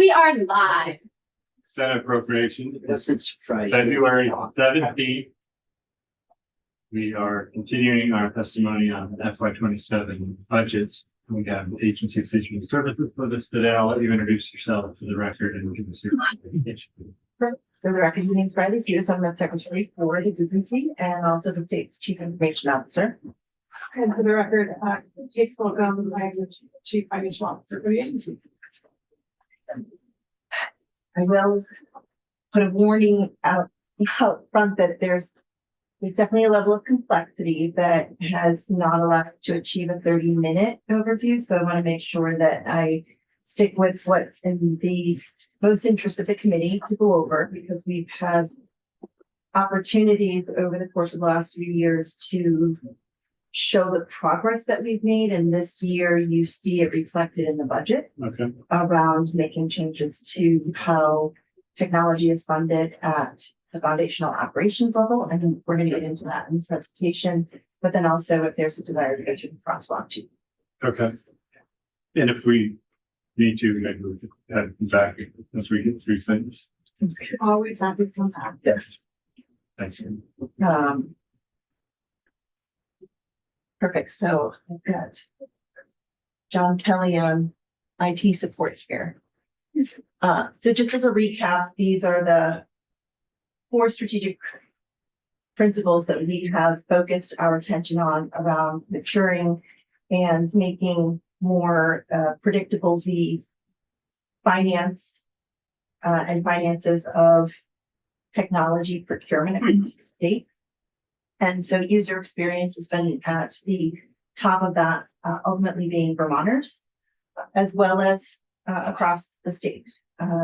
We are live. Senate Appropriations, Yes, it's Friday. February 17th. We are continuing our testimony on FY27 budgets. We have Agency of Teaching Services with us today. I'll let you introduce yourself to the record and give us your presentation. For the record, my name is Riley Hughes. I'm the secretary for the agency and also the state's chief information officer. And for the record, Kate Slocum, I'm the chief financial officer for the agency. I will put a warning out front that there's definitely a level of complexity that has not allowed us to achieve a 30-minute overview. So I want to make sure that I stick with what's in the most interest of the committee to go over, because we've had opportunities over the course of the last few years to show the progress that we've made. And this year you see it reflected in the budget around making changes to how technology is funded at the foundational operations level. And we're going to get into that in this presentation, but then also if there's a desire to go to the crosswalk too. Okay. And if we need to, maybe we could head back as we get through things. Always happy to come back. Thanks. Perfect. So I've got John Kelly on IT support here. So just as a recap, these are the 4 strategic principles that we have focused our attention on around maturing and making more predictable the finance and finances of technology procurement across the state. And so user experience has been at the top of that, ultimately being Vermonters, as well as across the state,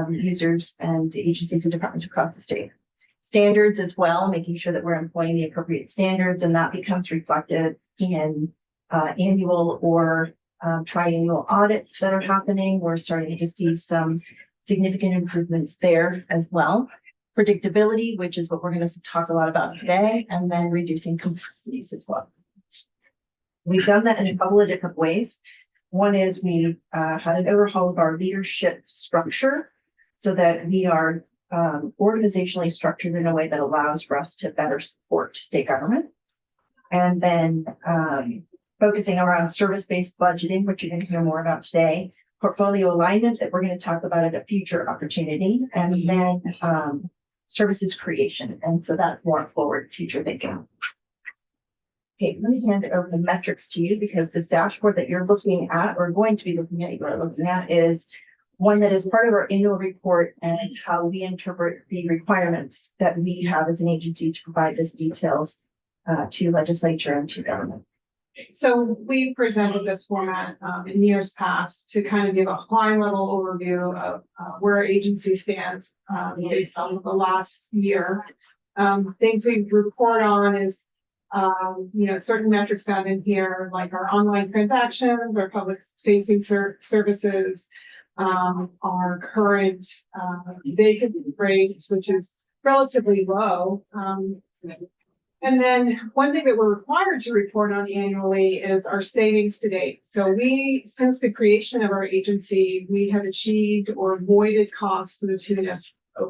users and agencies and departments across the state. Standards as well, making sure that we're employing the appropriate standards, and that becomes reflected in annual or triennial audits that are happening. We're starting to see some significant improvements there as well. Predictability, which is what we're going to talk a lot about today, and then reducing complexities as well. We've done that in a couple of different ways. One is we had an overhaul of our leadership structure so that we are organizationally structured in a way that allows for us to better support state government. And then focusing around service-based budgeting, which you're going to hear more about today, portfolio alignment that we're going to talk about at a future opportunity, and then services creation. And so that's more forward future thinking. Okay, let me hand it over the metrics to you, because this dashboard that you're looking at, or going to be looking at, is one that is part of our annual report and how we interpret the requirements that we have as an agency to provide this details to legislature and to government. So we presented this format in years past to kind of give a high level overview of where our agency stands based on the last year. Things we report on is, certain metrics found in here, like our online transactions, our public facing services, our current vacancy rate, which is relatively low. And then one thing that we're required to report on annually is our savings to date. So since the creation of our agency, we have achieved or avoided costs to the tune of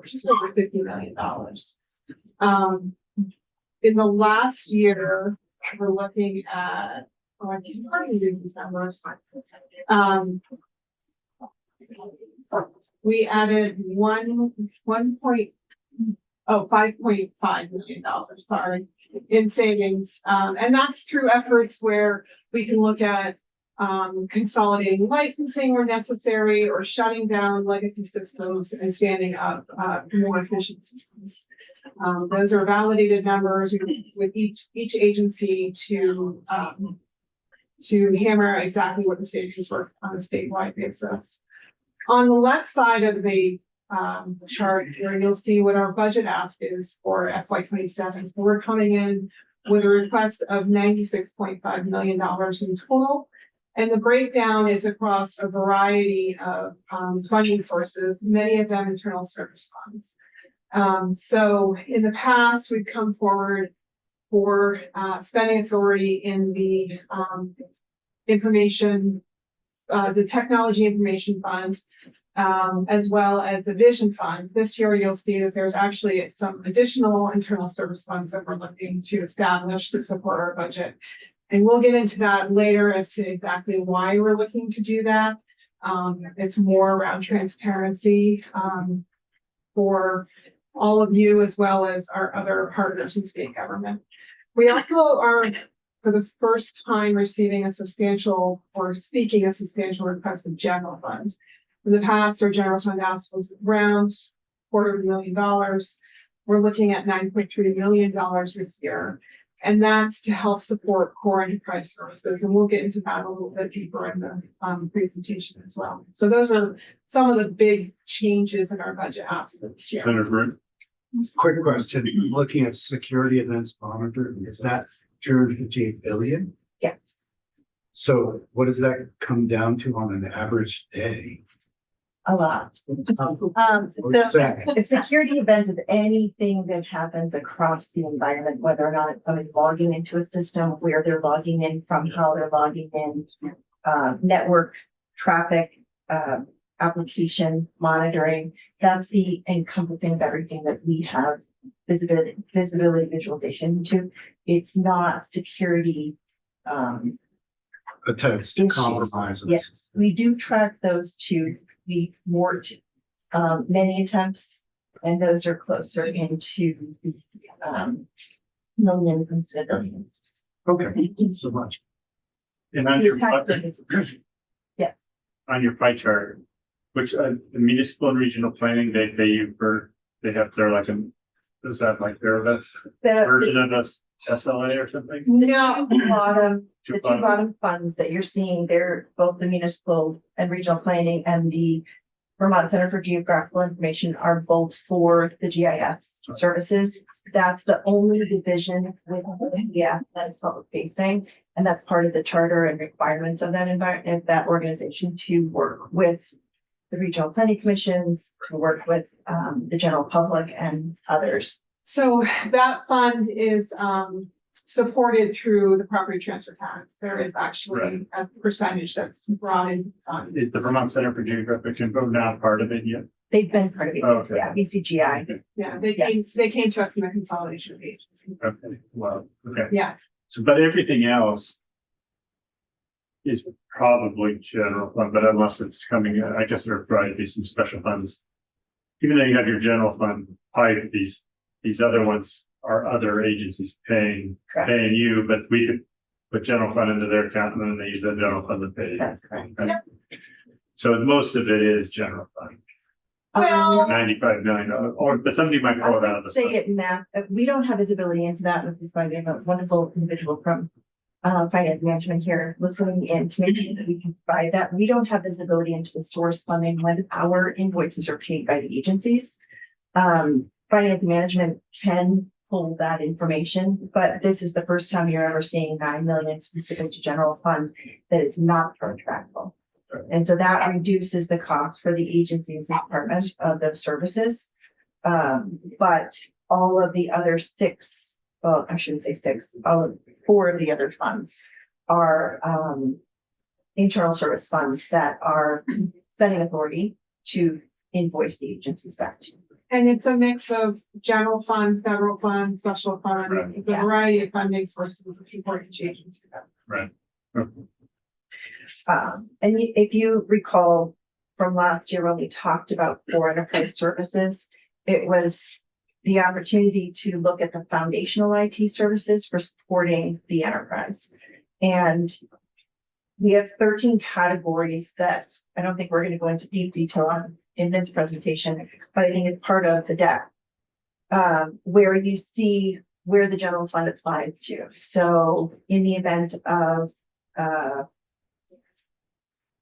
just over $50 million. In the last year, we're looking at, I can hardly do these numbers. We added $5.5 million, sorry, in savings. And that's through efforts where we can look at consolidating licensing where necessary, or shutting down legacy systems and standing up more efficient systems. Those are validated numbers with each agency to hammer exactly what the savings were on a statewide basis. On the left side of the chart here, you'll see what our budget ask is for FY27. So we're coming in with a request of $96.5 million in total. And the breakdown is across a variety of funding sources, many of them internal service funds. So in the past, we've come forward for spending authority in the information the Technology Information Fund, as well as the Vision Fund. This year, you'll see that there's actually some additional internal service funds that we're looking to establish to support our budget. And we'll get into that later as to exactly why we're looking to do that. It's more around transparency for all of you, as well as our other partners in state government. We also are, for the first time, receiving a substantial or seeking a substantial request of general funds. In the past, our general fund ask was around $250,000. We're looking at $9.3 million this year. And that's to help support core enterprise services. And we'll get into that a little bit deeper in the presentation as well. So those are some of the big changes in our budget ask for this year. Senator Burke? Quick question, looking at security events monitor, is that 258 billion? Yes, So what does that come down to on an average day? a lot. What's So that? a security event of anything that happens across the environment, whether or not it's somebody logging into a system, where they're logging in from, how they're logging in, network traffic, application monitoring, that's the encompassing of everything that we have visibility visualization to. It's not security, Attempts to compromise. yes, we do track those two. We worked many attempts, and those are closer into millions instead of billions. Okay, thank you so much. And on The your, attacks that is- Yes, on your pie chart, which the municipal and regional planning, they pay you for, they have their like, is that like their version of this SLA or something? the two bottom, Two the two bottom. bottom funds that you're seeing, they're both the municipal and regional planning and the Vermont Center for Geographical Information are both for the GIS services. That's the only division with, that is public facing. And that's part of the charter and requirements of that environment, that organization to work with the regional planning commissions, to work with the general public and others. So that fund is supported through the property transfer tax. There is actually a percentage that's brought in. Is the Vermont Center for Geographic Info now part of it yet? They've been part of it, Okay. yeah, BCGI. Okay, Yeah, Yes. they came to us in the consolidation of agencies. okay, well, okay. Yeah, So, but everything else is probably general fund, but unless it's coming, I guess there would probably be some special funds. Even though you have your general fund, pipe, these other ones are other agencies paying Correct. you, but we could put general fund into their account and then they use that general fund to pay. That's correct. Okay. So most of it is general fund, Well- 95 million, or, but somebody might I pull it out of would the. say it math, we don't have visibility into that, which is why we have a wonderful individual from finance management here listening in to make sure that we can provide that. We don't have visibility into the source funding when our invoices are paid by the agencies. Finance management can pull that information, but this is the first time you're ever seeing 9 million specific to general fund that is not contractual. And so that reduces the cost for the agencies and departments of those services. But all of the other six, well, I shouldn't say six, four of the other funds are internal service funds that are spending authority to invoice the agencies back to. and it's a mix of general fund, federal fund, special fund, Right. a variety of funding sources that support each agency. Right. Okay. If you recall from last year when we talked about core enterprise services, it was the opportunity to look at the foundational IT services for supporting the enterprise. And we have 13 categories that I don't think we're going to go into deep detail on in this presentation, but I think it's part of the deck where you see where the general fund applies to. So in the event of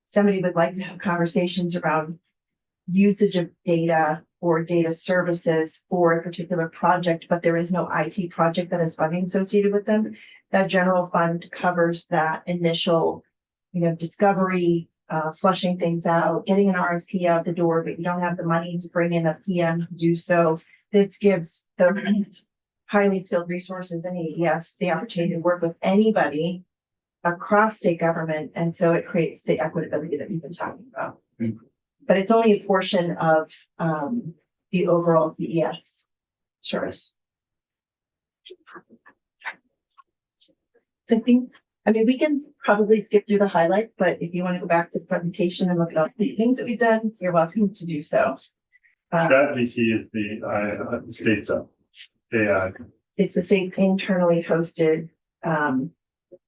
somebody would like to have conversations around usage of data or data services for a particular project, but there is no IT project that has funding associated with them, that general fund covers that initial, discovery, flushing things out, getting an RFP out the door, but you don't have the money to bring in a PM to do so. This gives the highly skilled resources in AES the opportunity to work with anybody across state government, and so it creates the equitability that we've been talking about. Mm. But it's only a portion of the overall CES service. I mean, we can probably skip through the highlights, but if you want to go back to the presentation and look at all the things that we've done, you're welcome to do so. ChatGPT is the state's AI. It's the state internally hosted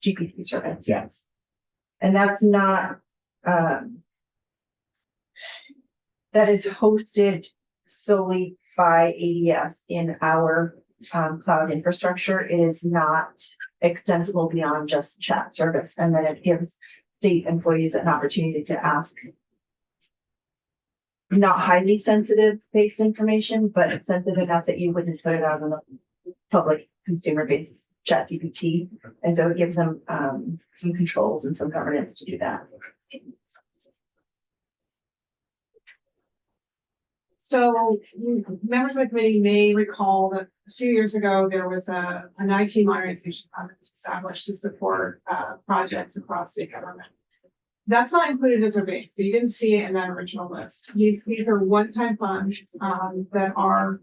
GPT service, yes. And that's not that is hosted solely by ADS in our cloud infrastructure. It is not extensible beyond just chat service, and then it gives state employees an opportunity to ask not highly sensitive based information, but sensitive enough that you wouldn't put it out on the public consumer based chat GPT. And so it gives them some controls and some governance to do that. So members of the committee may recall that a few years ago, there was an IT modernization fund that's established to support projects across state government. That's not included as a base, so you didn't see it in that original list. These are one-time funds that are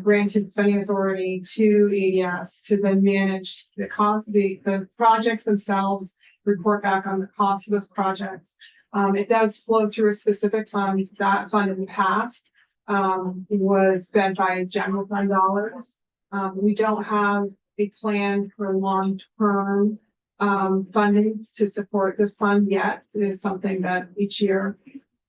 granted spending authority to ADS to then manage the cost, the projects themselves, report back on the cost of those projects. It does flow through a specific fund. That fund in the past was spent by general fund dollars. We don't have a plan for long-term fundings to support this fund yet. It is something that each year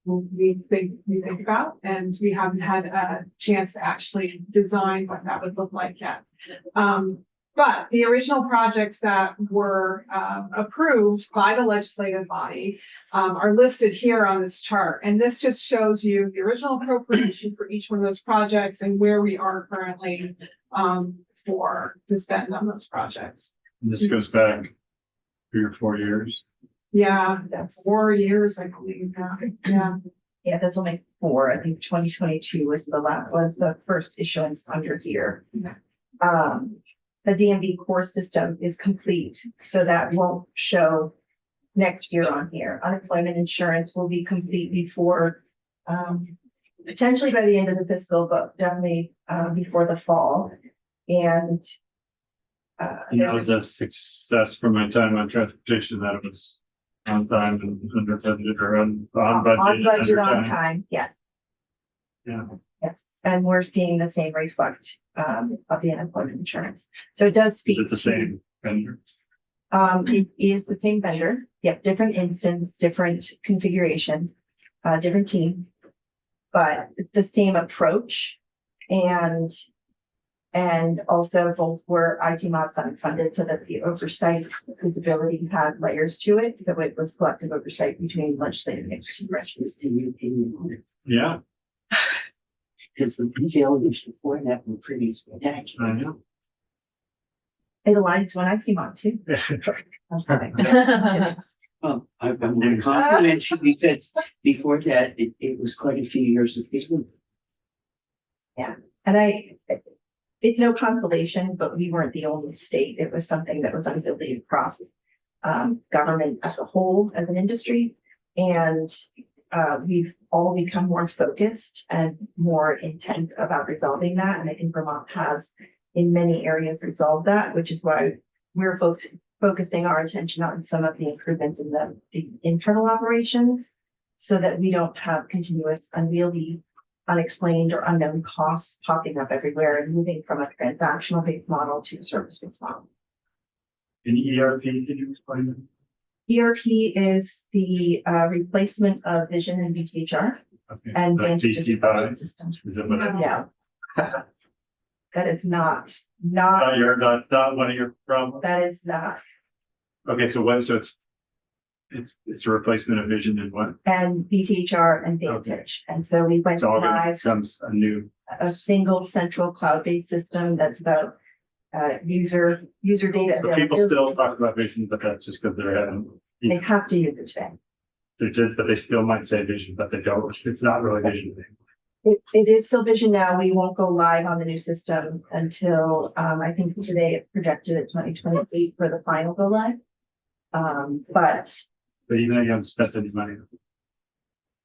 we think about, and we haven't had a chance to actually design what that would look like yet. But the original projects that were approved by the legislative body are listed here on this chart. And this just shows you the original appropriation for each one of those projects and where we are currently for the spend on those projects. And this goes back 3 or 4 years. Yeah, Yes. 4 years, I believe. Yeah. Yeah, this will make 4. I think 2022 was the first issuance under here. The DMV core system is complete, so that won't show next year on here. Unemployment insurance will be complete before, potentially by the end of the fiscal, but definitely before the fall. And That was a success from my time on transportation, that it was on time and under budget or on budget. on and budget, under on time, yeah. Yeah. Yes, and we're seeing the same reflect of the unemployment insurance. So it does Is speak it the to- same vendor? It is the same vendor. Yep, different instance, different configuration, different team, but the same approach. And also both were IT mod fund funded so that the oversight visibility had layers to it. So it was collective oversight between legislative and executive. Yeah, Because the failures before that were pretty spectacular. I know. It aligns when I came on too. Okay. Well, I'm going to compliment you because before that, it was quite a few years of failing. And it's no consolation, but we weren't the only state. It was something that was unbelievable across government as a whole, as an industry. And we've all become more focused and more intent about resolving that. And I think Vermont has in many areas resolved that, which is why we're focusing our attention on some of the improvements in the internal operations so that we don't have continuous unwieldy, unexplained or unknown costs popping up everywhere and moving from a transactional based model to a service based model. In ERP, can you explain that? ERP is the replacement of Vision and BTHR Okay. and Like then just TT5? system. Is that what it? No. That is not Not one of your problems? that is not. Okay, so what, so it's a replacement of Vision and what? And BTHR and Vantage. And so we went It's all gonna live becomes a new, a single central cloud-based system that's about user data. so people availability. still talk about Vision, but that's just because they're having. They have to use it today. They did, but they still might say Vision, but they don't. It's not really Vision. It is still Vision now. We won't go live on the new system until, I think today it projected at 2028 for the final go live. But, But even though you haven't spent any money.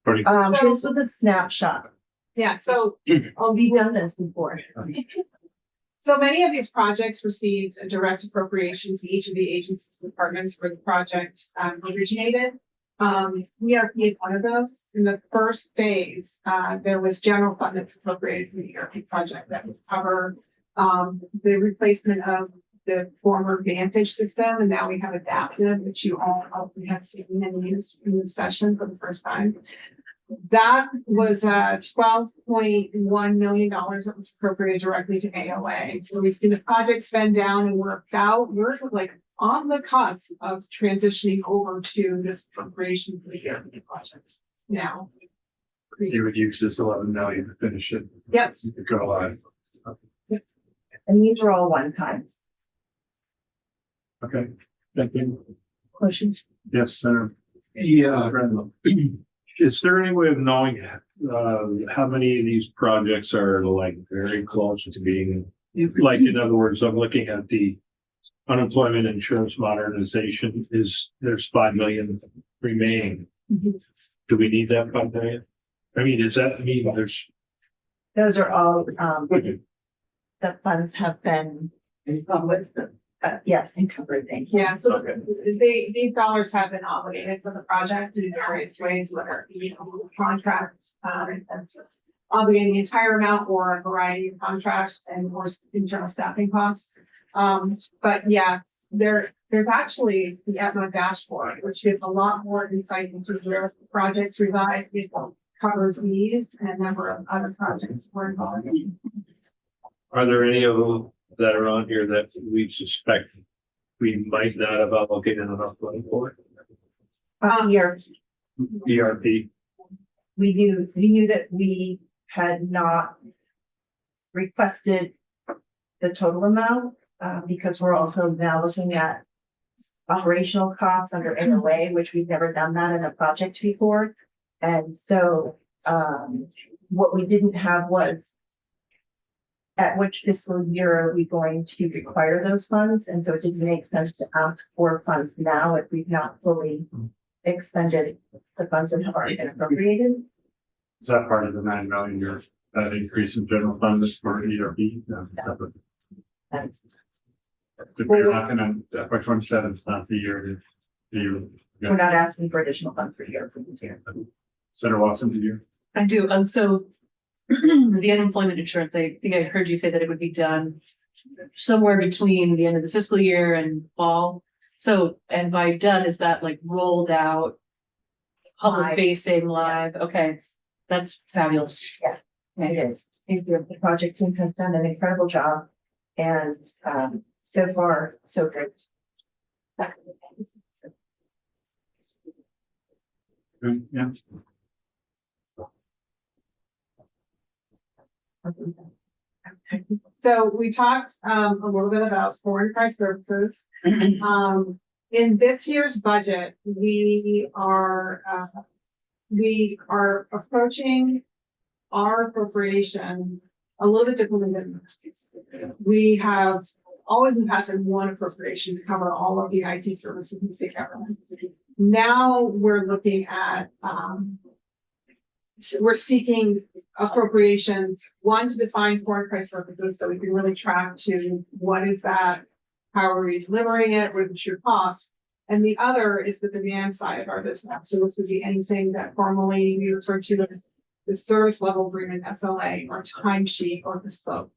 According this was a snapshot. Yeah, so Oh, we've done this before. So many of these projects received a direct appropriation to each of the agencies and departments where the project originated. ERP is one of those. In the first phase, there was general fund that's appropriated for the ERP project that would cover the replacement of the former Vantage system, and now we have Adaptive, which you all hopefully have seen and used in this session for the first time. That was $12.1 million that was appropriated directly to AOA. So we've seen the project spend down and we're like on the cusp of transitioning over to this appropriation for the ERP project now. you would use this 11 million to finish it. Yep. You could go live. And these are all one times. Okay, thank you. Questions? Yes, Senator. Yeah, Brandon. is there any way of knowing how many of these projects are like very close to being, like, in other words, I'm looking at the unemployment insurance modernization there's 5 million remaining. Mhm. Do we need that 5 million? I mean, does that mean there's, Those are all, the funds have been, what's the, yes, encumbered, thank you. Yeah, so these dollars have been obligated for the project in various ways, whether it be contracts, that's obligating the entire amount or a variety of contracts and or internal staffing costs. But yes, there's actually the Aetna dashboard, which gives a lot more insight into where the projects reside. It covers these and a number of other projects we're involved in. are there any of them that are on here that we suspect we might not have allocated enough money for? Here, ERP? we knew that we had not requested the total amount, because we're also now looking at operational costs under AOA, which we've never done that in a project before. And so, what we didn't have was at which fiscal year are we going to require those funds? And so it didn't make sense to ask for funds now if we've not fully expended the funds that have already been appropriated. Is that part of the 9 million year that increase in general funds for ERP? No. That's, If you're not gonna, FY 27 is not the year to, we're not asking for additional funds for year for this year. Senator Watson, did you? I do. So the unemployment insurance, I think I heard you say that it would be done somewhere between the end of the fiscal year and fall. So, and by done, is that like rolled out, public Live. facing live? Okay, that's fabulous. It is. Thank you. The project team has done an incredible job. And so far, so good. Yeah. So we talked a little bit about foreign price services. In this year's budget, we are approaching our appropriation a little bit differently than we have always in the past had one appropriation to cover all of the IT services in state government. Now we're looking at we're seeking appropriations, one to define foreign price services so we can really track to what is that, how are we delivering it, what are the true costs, and the other is the demand side of our business. So this would be anything that formally we refer to as the service level agreement, SLA, or timesheet, or bespoke.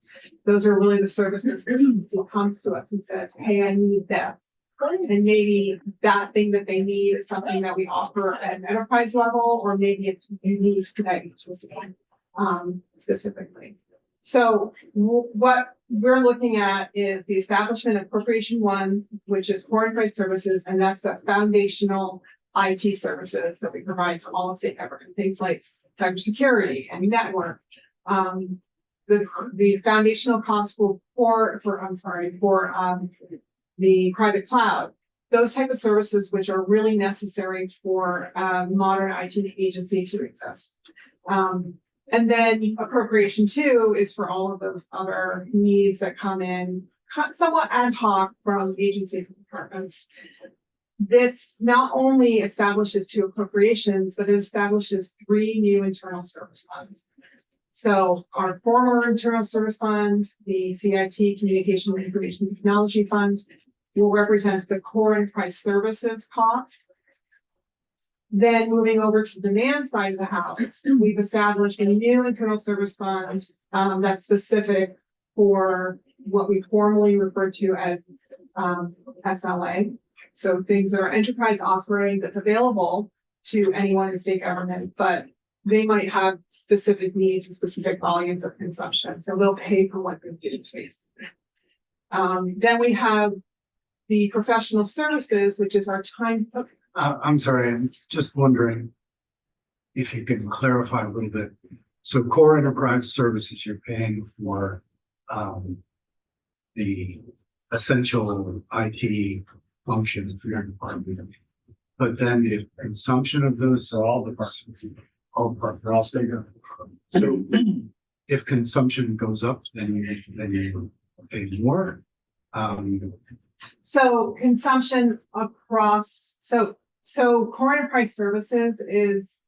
Those are really the services that agency comes to us and says, hey, I need this. And maybe that thing that they need is something that we offer at an enterprise level, or maybe it's unique to that agency specifically. So what we're looking at is the establishment of Appropriation 1, which is foreign price services, and that's the foundational IT services that we provide to all of state government, things like cybersecurity and network. The foundational costs for the private cloud, those type of services which are really necessary for modern IT agency to exist. And then appropriation 2 is for all of those other needs that come in somewhat ad hoc from agency departments. this not only establishes 2 appropriations, but it establishes 3 new internal service funds. So our former internal service fund, the CIT Communication and Information Technology Fund, will represent the core enterprise services costs. Then moving over to the demand side of the house, we've established a new internal service fund that's specific for what we formally refer to as SLA. So things that are enterprise offering that's available to anyone in state government, but they might have specific needs and specific volumes of consumption. So they'll pay for what they do in space. Then we have the professional services, which is our time. I'm sorry, I'm just wondering if you can clarify a little bit. So core enterprise services, you're paying for the essential IT functions for your department. But then if consumption of those, so all departments, they're all state government. So if consumption goes up, then you pay more. So consumption across, so core enterprise services is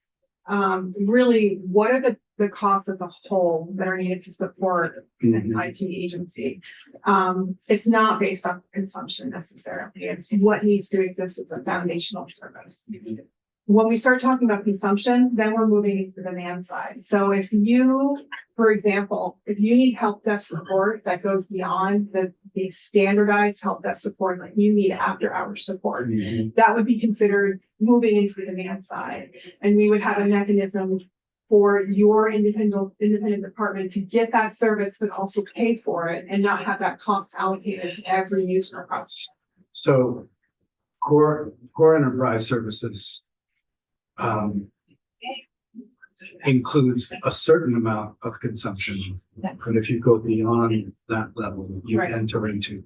really what are the costs as a whole that are needed to support an IT agency. It's not based on consumption necessarily. It's what needs to exist as a foundational service. When we start talking about consumption, then we're moving into the demand side. So if you, for example, if you need help desk support that goes beyond the standardized help desk support, like you need after hours support, that would be considered moving into the demand side. And we would have a mechanism for your independent department to get that service, but also pay for it and not have that cost allocated to every user across. So core enterprise services includes a certain amount of consumption, but if you go beyond that level, you Right. enter into.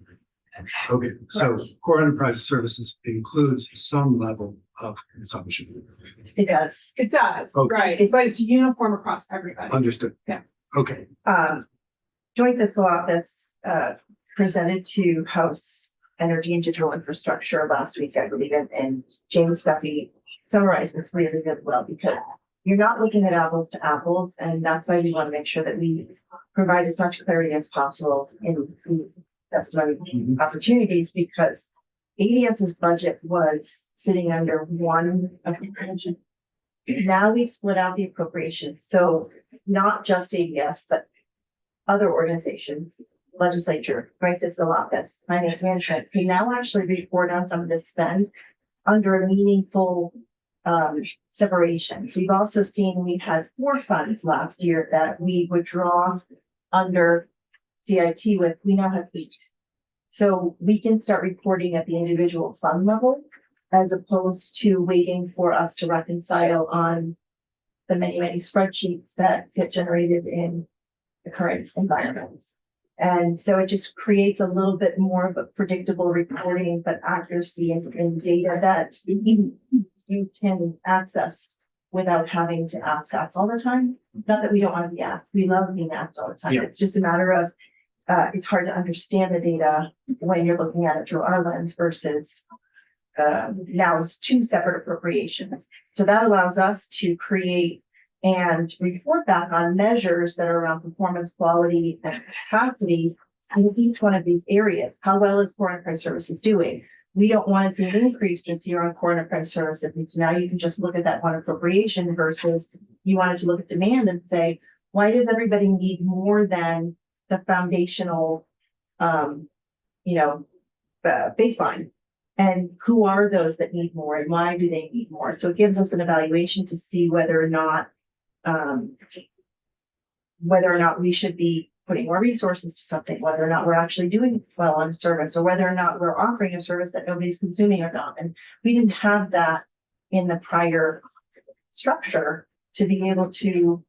Okay, so core enterprise services includes some level of consumption. It does. It does, Okay. right, but it's uniform across everybody. Understood. Yeah. Okay. Joint fiscal office presented to House Energy and Digital Infrastructure last week, I believe, and James Duffy summarized this really, really well, because you're not looking at apples to apples, and that's why we want to make sure that we provide as much clarity as possible in these testimony opportunities, because ADS's budget was sitting under one appropriation. Now we've split out the appropriations, so not just ADS, but other organizations, legislature, joint fiscal office, finance management, can now actually report on some of this spend under a meaningful separation. So we've also seen, we had 4 funds last year that we would draw under CIT with, we now have 8. So we can start reporting at the individual fund level, as opposed to waiting for us to reconcile on the many, many spreadsheets that get generated in the current environments. And so it just creates a little bit more of a predictable reporting, but accuracy in data that you can access without having to ask us all the time. Not that we don't want to be asked. We love being asked all the time. Yeah. It's just a matter of, it's hard to understand the data when you're looking at it through our lens versus now it's 2 separate appropriations. So that allows us to create and report back on measures that are around performance, quality, and capacity in each one of these areas. How well is core enterprise services doing? We don't want to see an increase this year on core enterprise services. And so now you can just look at that one appropriation versus you wanted to look at demand and say, why does everybody need more than the foundational, baseline? And who are those that need more and why do they need more? So it gives us an evaluation to see whether or not we should be putting more resources to something, whether or not we're actually doing well on a service, or whether or not we're offering a service that nobody's consuming or not. And we didn't have that in the prior structure to be able to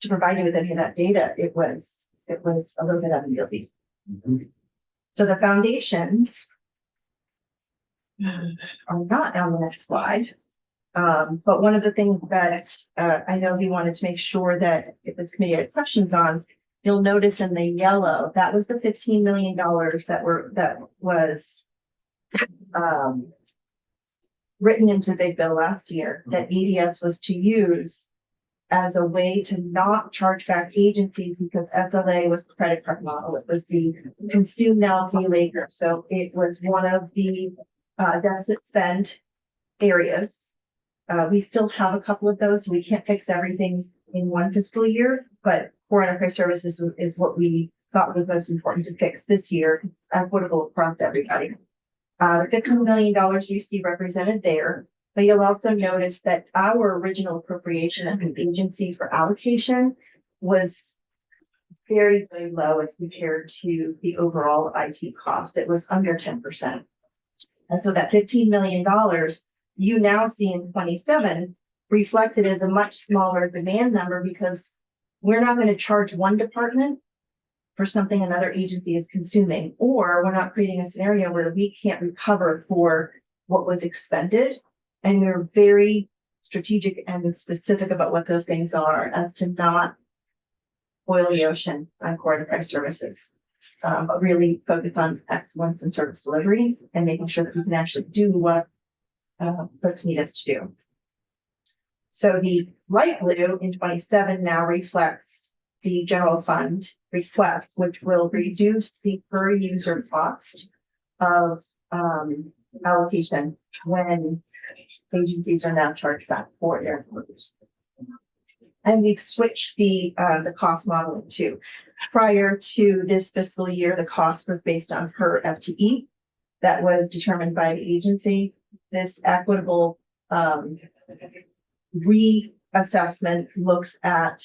provide you with any of that data. It was a little bit unwieldy. So the foundations are not on the next slide. But one of the things that I know we wanted to make sure that if this committee had questions on, you'll notice in the yellow, that was the $15 million that was written into Big Bill last year that ADS was to use as a way to not charge back agencies because SLA was the credit card model. It was the consume now, pay later. So it was one of the deficit spend areas. We still have a couple of those. So we can't fix everything in one fiscal year, but core enterprise services is what we thought was most important to fix this year. It's equitable across everybody. $15 million you see represented there, but you'll also notice that our original appropriation as an agency for allocation was very, very low as compared to the overall IT cost. It was under 10%. And so that $15 million you now see in 27 reflected as a much smaller demand number because we're not going to charge one department for something another agency is consuming, or we're not creating a scenario where we can't recover for what was expended. And we're very strategic and specific about what those things are as to not boil the ocean on core enterprise services, but really focus on excellence and service delivery and making sure that we can actually do what folks need us to do. So the light blue in 27 now reflects the general fund request, which will reduce the per user cost of allocation when agencies are now charged back for their workers. And we've switched the cost modeling too. Prior to this fiscal year, the cost was based on per FTE that was determined by the agency. This equitable reassessment looks at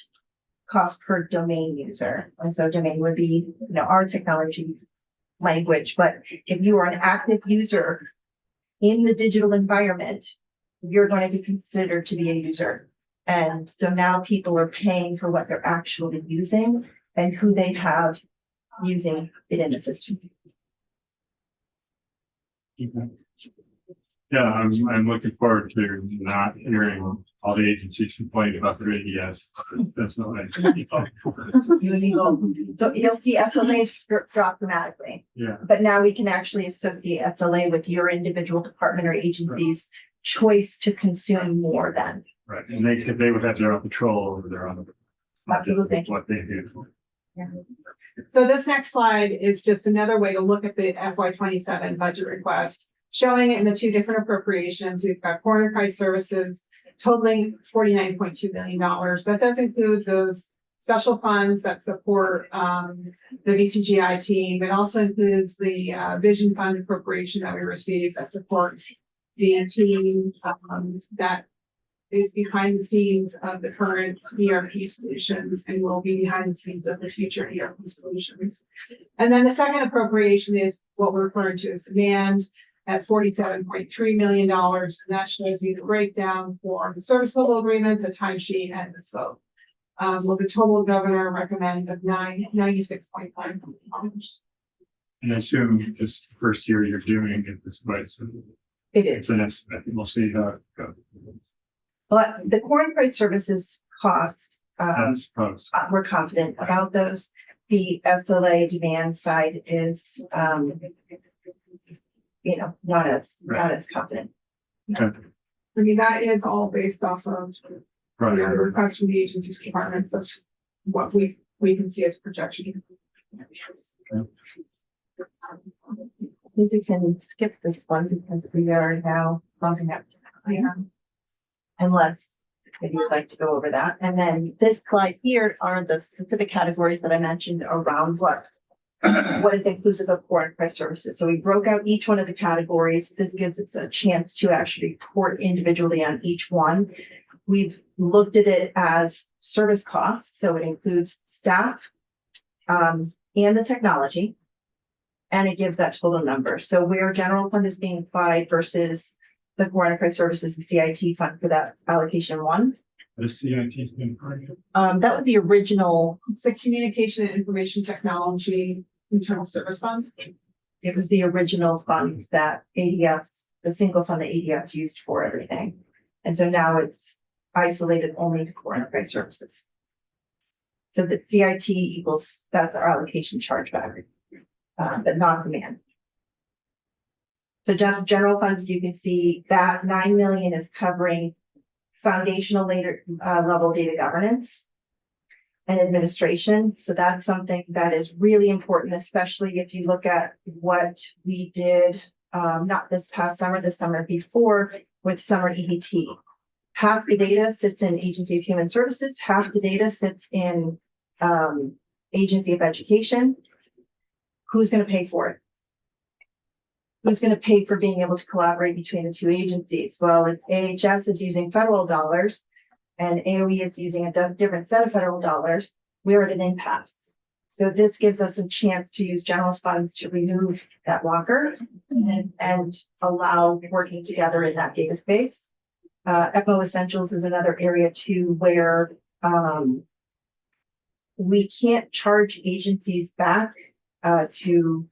cost per domain user. And so domain would be, our technology language, but if you are an active user in the digital environment, you're going to be considered to be a user. And so now people are paying for what they're actually using and who they have using it in the system. Yeah, I'm looking forward to not hearing all the agencies complain about their ADS. That's not right. So you'll see SLAs drop dramatically. Yeah. But now we can actually associate SLA with your individual department or agency's choice to consume more than. Right, and they would have their own control over their own. Absolutely. What they do. Yeah. So this next slide is just another way to look at the FY 27 budget request, showing it in the two different appropriations. We've got core enterprise services totaling $49.2 million. That does include those special funds that support the VCGI team. It also includes the vision fund appropriation that we received that supports the team that is behind the scenes of the current ERP solutions and will be behind the scenes of the future ERP solutions. And then the second appropriation is what we're referring to as demand at $47.3 million. And that shows you the breakdown for the service level agreement, the timesheet, and the scope. With the total governor recommend of $96.5 million. And I assume this first year you're doing it this way, so It it's is. an estimate. We'll see how it goes. But the core enterprise services costs, That's probably. we're confident about those. The SLA demand side is, not as confident. Okay. I mean, that is all based off of the Right. request from the agency's departments. That's just what we can see as projection. I think we can skip this one because we are now bumping up. Unless maybe you'd like to go over that. And then this slide here are the specific categories that I mentioned around what is inclusive of core enterprise services. So we broke out each one of the categories. This gives us a chance to actually report individually on each one. We've looked at it as service costs. So it includes staff and the technology. And it gives that total number. So where general fund is being applied versus the core enterprise services, the CIT fund for that allocation one. The CIT's been pretty. That would be original. It's the communication and information technology internal service fund. It was the original fund that ADS, the single fund that ADS used for everything. And so now it's isolated only to core enterprise services. So that CIT equals, that's our allocation chargeback, but not demand. So general funds, you can see that 9 million is covering foundational later level data governance and administration. So that's something that is really important, especially if you look at what we did, not this past summer, the summer before with summer EBT. Half the data sits in Agency of Human Services, half the data sits in Agency of Education. Who's going to pay for it? Who's going to pay for being able to collaborate between the two agencies? Well, if AHS is using federal dollars and AOE is using a different set of federal dollars, we're at an impasse. So this gives us a chance to use general funds to remove that blocker and allow working together in that data space. ECMO Essentials is another area too, where we can't charge agencies back to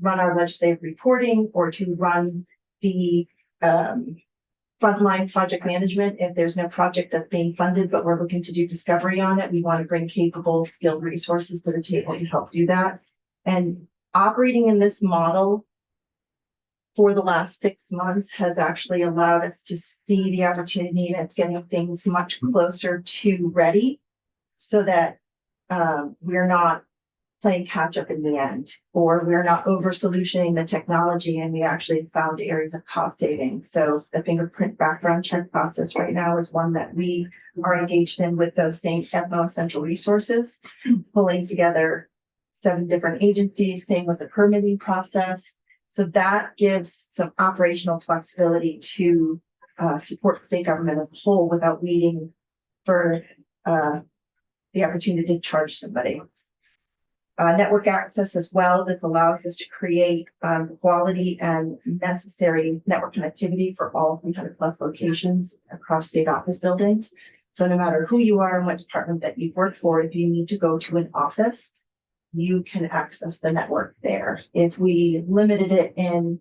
run our legislative reporting or to run the frontline project management if there's no project that's being funded, but we're looking to do discovery on it. We want to bring capable, skilled resources to the table to help do that. And operating in this model for the last 6 months has actually allowed us to see the opportunity, and it's getting things much closer to ready so that we're not playing catch up in the end, or we're not over solutioning the technology and we actually found areas of cost savings. So the fingerprint background check process right now is one that we are engaged in with those same ECMO Essential resources, pulling together 7 different agencies, same with the permitting process. So that gives some operational flexibility to support state government as a whole without waiting for the opportunity to charge somebody. Network access as well. This allows us to create quality and necessary network connectivity for all 300 plus locations across state office buildings. So no matter who you are and what department that you've worked for, if you need to go to an office, you can access the network there. If we limited it in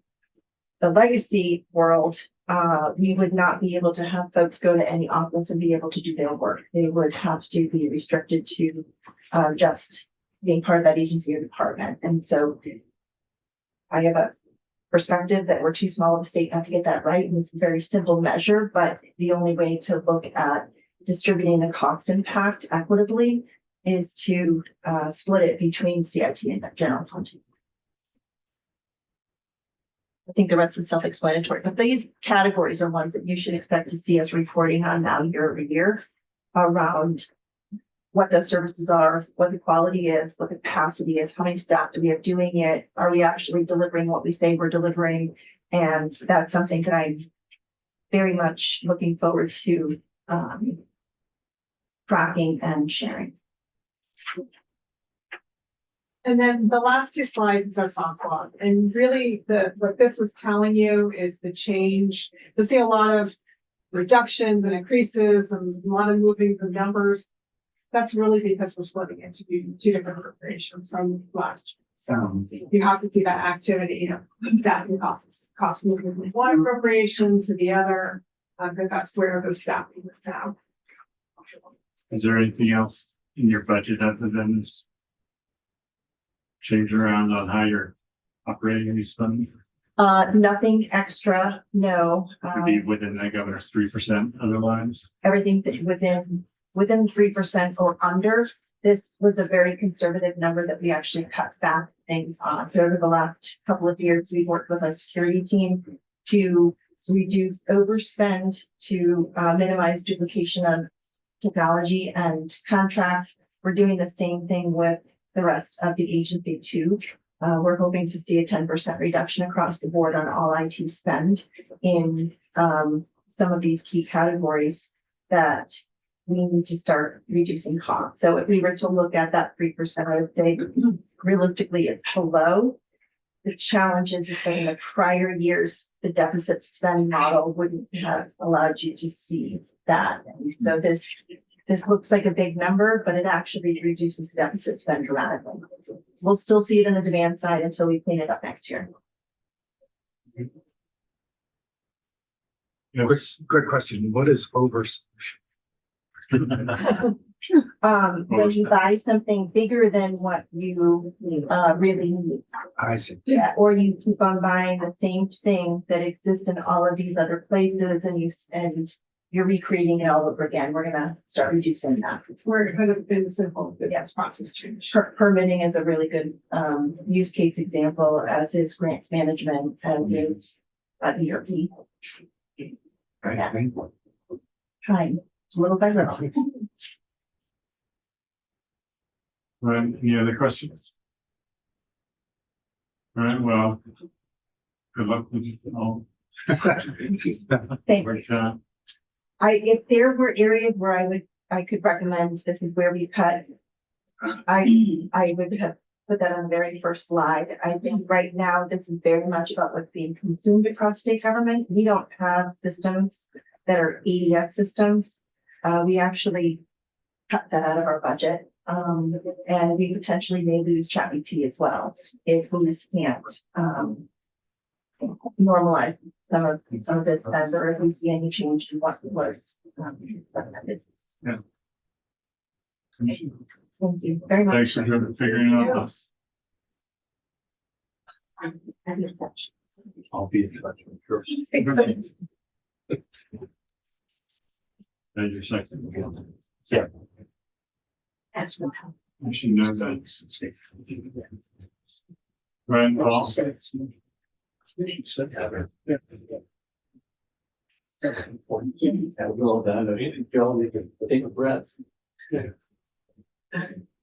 the legacy world, we would not be able to have folks go to any office and be able to do their work. They would have to be restricted to just being part of that agency or department. And so I have a perspective that we're too small of a state not to get that right. And this is a very simple measure, but the only way to look at distributing the cost impact equitably is to split it between CIT and general fund. I think the rest is self-explanatory, but these categories are ones that you should expect to see us reporting on now year over year around what those services are, what the quality is, what the capacity is, how many staff do we have doing it, are we actually delivering what we say we're delivering? And that's something that I'm very much looking forward to tracking and sharing. And then the last 2 slides are thoughts log. And really what this is telling you is the change. You'll see a lot of reductions and increases and a lot of moving the numbers. That's really because we're splitting into 2 different appropriations from last year. So you have to see that activity of staffing costs moving from one appropriation to the other, because that's where those staffing is now. Is there anything else in your budget other than this change around on how you're operating these funds? Nothing extra, no. Would be within the governor's 3% otherwise? Everything that within 3% or under. This was a very conservative number that we actually cut back things on. So over the last couple of years, we've worked with our security team to reduce overspend, to minimize duplication of technology and contracts. We're doing the same thing with the rest of the agency too. We're hoping to see a 10% reduction across the board on all IT spend in some of these key categories that we need to start reducing costs. So if we were to look at that 3%, I would say realistically it's below. The challenge is that in the prior years, the deficit spend model wouldn't have allowed you to see that. And so this looks like a big number, but it actually reduces the deficit spend dramatically. We'll still see it on the demand side until we clean it up next year. Quick question. What is over? When you buy something bigger than what you, really need. I see. Yeah, or you keep on buying the same thing that exists in all of these other places and you're recreating it all over again. We're gonna start reducing that. We're kind of been simple business process change. Permitting is a really good, use case example, as is grants management and is, ERP. Right. Trying, little by little. Right, any other questions? All right, well, good luck with it all. Thank Work, if there were areas where I could recommend, this is where we cut. I would have put that on the very first slide. I think right now, this is very much about what's being consumed across state government. We don't have systems that are ADS systems. We actually cut that out of our budget. And we potentially may lose ChatGPT as well if we can't, normalize some of this spend, or if we see any change in what was recommended. Thank you very much. Thanks for figuring it out. I'll be in touch with you. And your second. Yeah. I should know that. Right, well, Well done. Take a breath. You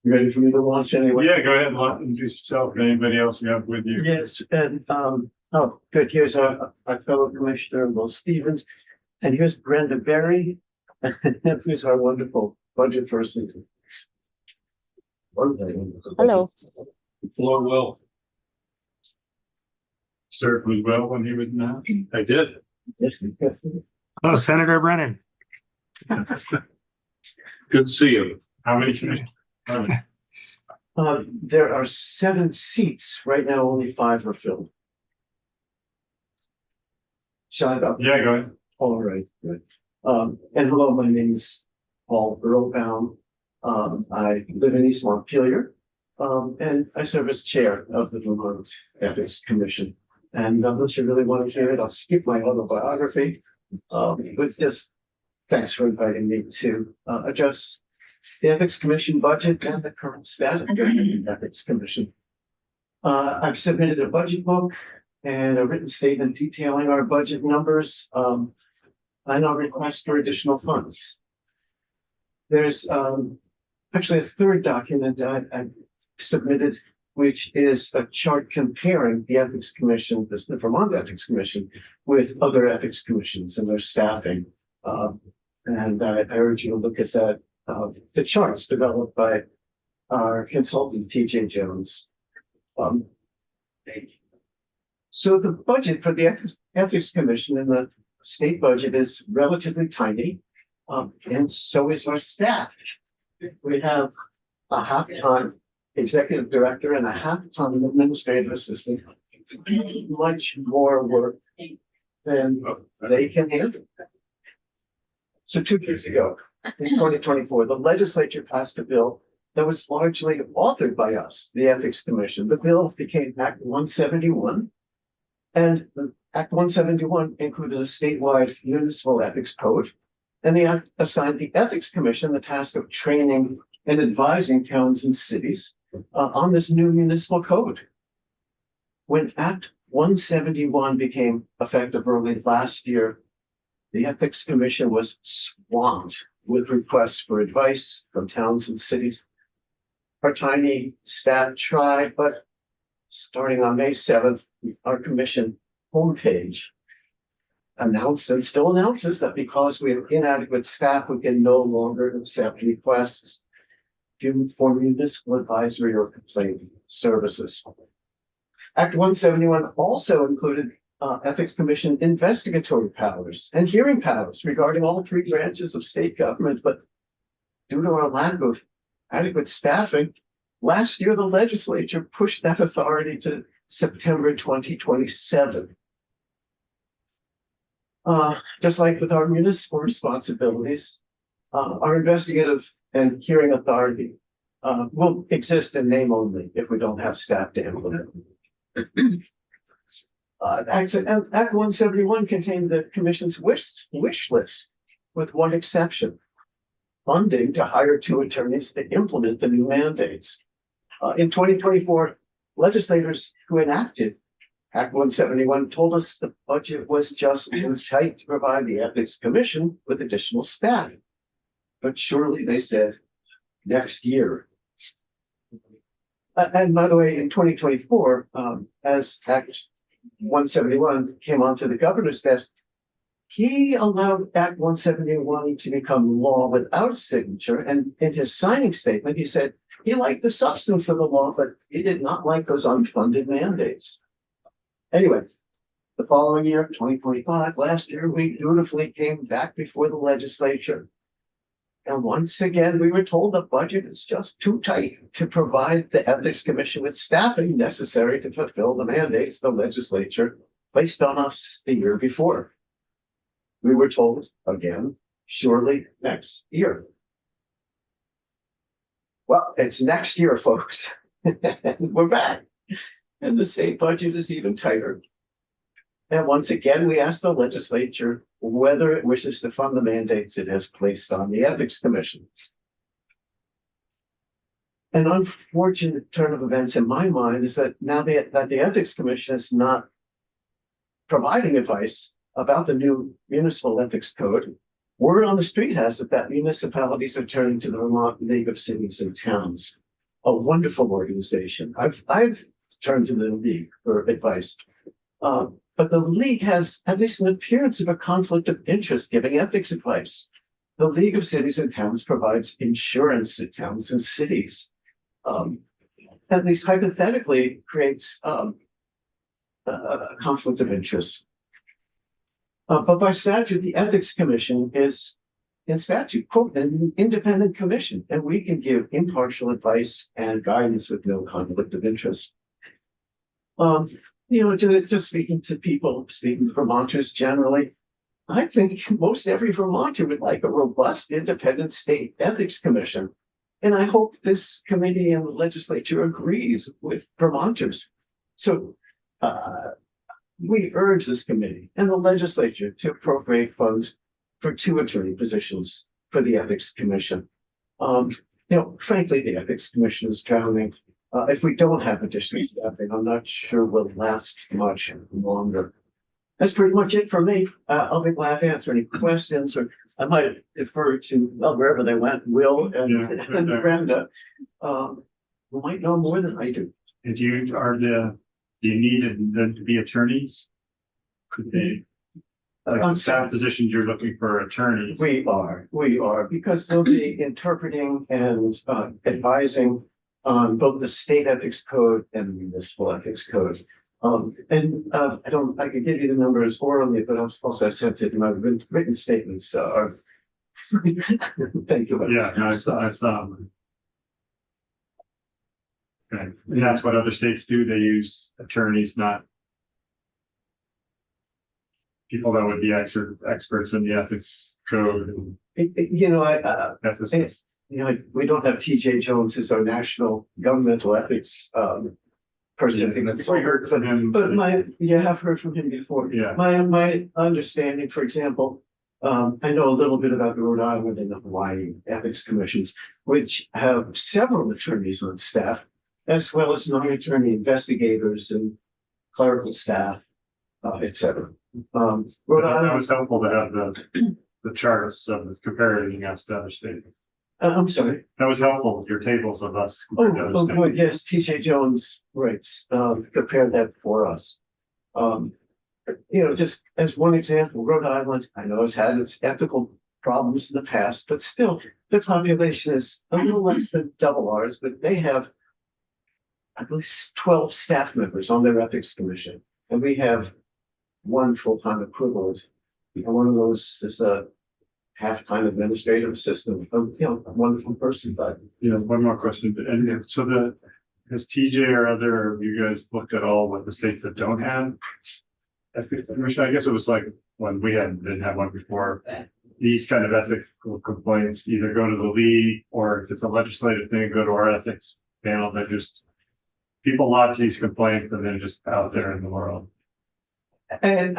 ready for me to launch anyway? yeah, go ahead and introduce yourself and anybody else you have with you. Yes, and, oh, good, here's our fellow commissioner, Will Stevens, and here's Brenda Berry, who's our wonderful budget person. Hello. Floor well. Served was well when he was in the house. I did. Oh, Senator Brennan. Good to see you. How many commissioners? There are 7 seats, right now only 5 are filled. Shall I go? Yeah, go ahead. All right, good. And hello, my name is Paul Earlbaum. I live in East Montpelier, and I serve as chair of the Vermont Ethics Commission. And unless you really want to hear it, I'll skip my autobiography, with just thanks for inviting me to address the Ethics Commission budget and the current status of the Ethics Commission. I've submitted a budget book and a written statement detailing our budget numbers, and our request for additional funds. There's actually a third document I submitted, which is a chart comparing the Ethics Commission, the Vermont Ethics Commission, with other ethics commissions and their staffing. And I urge you to look at that. The charts developed by our consultant, TJ Jones. So the budget for the Ethics Commission and the state budget is relatively tiny, and so is our staff. We have a half-time executive director and a half-time administrative assistant, much more work than they can handle. So 2 years ago, in 2024, the legislature passed a bill that was largely authored by us, the Ethics Commission. The bill became Act 171, and Act 171 included a statewide municipal ethics code, and the act assigned the Ethics Commission the task of training and advising towns and cities on this new municipal code. When Act 171 became effective early last year, the Ethics Commission was swamped with requests for advice from towns and cities. Our tiny staff tried, but starting on May 7th, our commission homepage announced and still announces that because we have inadequate staff, we can no longer accept requests for municipal advisory or complaint services. Act 171 also included Ethics Commission investigatory powers and hearing powers regarding all 3 branches of state government, but due to our lack of adequate staffing, last year the legislature pushed that authority to September 2027. Just like with our municipal responsibilities, Our investigative and hearing authority will exist in name only if we don't have staff to implement. Act 171 contained the commission's wish list, with one exception: funding to hire 2 attorneys to implement the new mandates. In 2024, legislators who enacted Act 171 told us the budget was just tight to provide the Ethics Commission with additional staff. But surely, they said, next year. And by the way, in 2024, as Act 171 came onto the governor's desk, he allowed Act 171 to become law without a signature. And in his signing statement, he said he liked the substance of the law, but he did not like those unfunded mandates. Anyway, the following year, 2025, last year, we dutifully came back before the legislature. And once again, we were told the budget is just too tight to provide the Ethics Commission with staffing necessary to fulfill the mandates the legislature placed on us the year before. We were told again, surely next year. Well, it's next year, folks. We're back. And the state budget is even tighter. And once again, we asked the legislature whether it wishes to fund the mandates it has placed on the Ethics Commission. An unfortunate turn of events in my mind is that now that the Ethics Commission is not providing advice about the new municipal ethics code, word on the street has it that municipalities are turning to the Vermont League of Cities and Towns, a wonderful organization. I've turned to the league for advice. But the league has at least an appearance of a conflict of interest giving ethics advice. The League of Cities and Towns provides insurance to towns and cities. At least hypothetically creates a conflict of interest. But by statute, the Ethics Commission is in statute, quote, an independent commission, and we can give impartial advice and guidance with no conflict of interest. Just speaking to people, speaking to Vermonters generally, I think most every Vermonter would like a robust, independent state ethics commission. And I hope this committee and the legislature agrees with Vermonters. So we urge this committee and the legislature to appropriate funds for 2 attorney positions for the Ethics Commission. Frankly, the Ethics Commission is drowning. If we don't have additional staffing, I'm not sure we'll last much longer. That's pretty much it for me. I'll be glad to answer any questions, or I might defer to, wherever they went, Will and Brenda, who might know more than I do. And do you need them to be attorneys? Could they? On staff positions, you're looking for attorneys. We are, because they'll be interpreting and advising on both the state ethics code and the municipal ethics code. I can give you the numbers orally, but also I sent it in my written statements. Thank you. Yeah, no, I saw. Okay, and that's what other states do. They use attorneys, not people that would be experts in the ethics code. Ethicists. We don't have TJ Jones as our national governmental ethics person. Yeah, we heard from him. But you have heard from him before. Yeah. My understanding, for example, I know a little bit about the Rhode Island and the Hawaii ethics commissions, which have several attorneys on staff, as well as non-attorney investigators and clerical staff, etc. Rhode Island. That was helpful to have the charts of comparing against other states. I'm sorry. That was helpful, your tables of us. Good. Yes, TJ Jones writes, prepared that for us. Just as one example, Rhode Island, I know has had its ethical problems in the past, but still the population is a little less than double ours, but they have at least 12 staff members on their ethics commission. And we have 1 full-time equivalent. And one of those is a half-time administrative assistant, a wonderful person, but. One more question. And so has TJ or other of you guys looked at all what the states that don't have ethics commission? I guess it was like when we didn't have one before. these kind of ethical complaints either go to the league, or if it's a legislative thing, go to our ethics panel. That just, people lodge these complaints and they're just out there in the world. And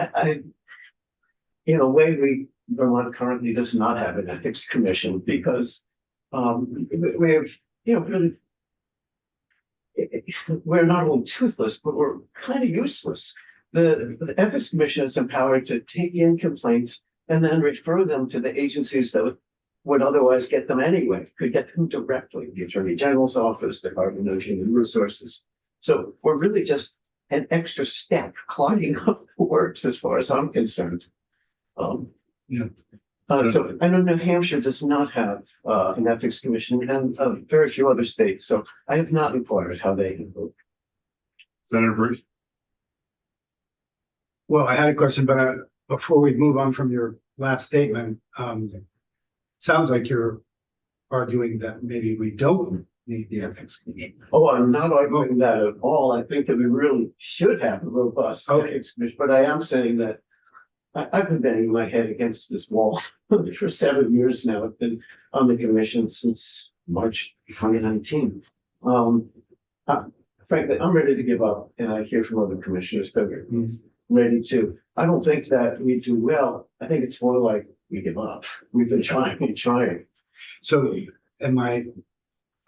in a way, Vermont currently does not have an ethics commission because we have, really, we're not only toothless, but we're kind of useless. The ethics commission is empowered to take in complaints and then refer them to the agencies that would otherwise get them anyway, could get them directly, the Attorney General's office, Department of Human Resources. So we're really just an extra step clogging up the works as far as I'm concerned. So I know New Hampshire does not have an ethics commission, and very few other states, so I have not inquired how they vote. Senator Bruce? Well, I had a question, but before we move on from your last statement, it sounds like you're arguing that maybe we don't need the ethics commission. Oh, I'm not arguing that at all. I think that we really should have a robust ethics commission, but I am saying that I've been banging my head against this wall for 7 years now. I've been on the commission since March 2019. Frankly, I'm ready to give up, and I hear from other commissioners that are ready to. I don't think that we do well. I think it's more like we give up. We've been trying and trying. So am I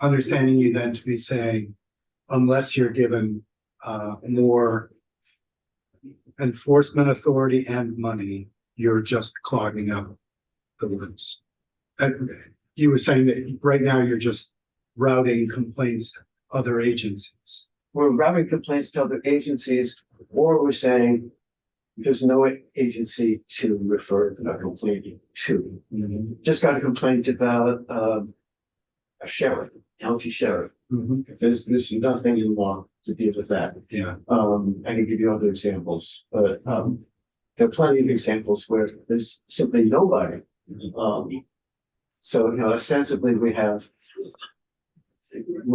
understanding you then to be saying, unless you're given more enforcement authority and money, you're just clogging up the works? And you were saying that right now you're just routing complaints to other agencies. We're routing complaints to other agencies, or we're saying there's no agency to refer a complaint to. Just got a complaint about a sheriff, county sheriff. There's nothing in law to deal with that. Yeah. I can give you other examples, but there are plenty of examples where there's simply nobody. So, ostensibly we're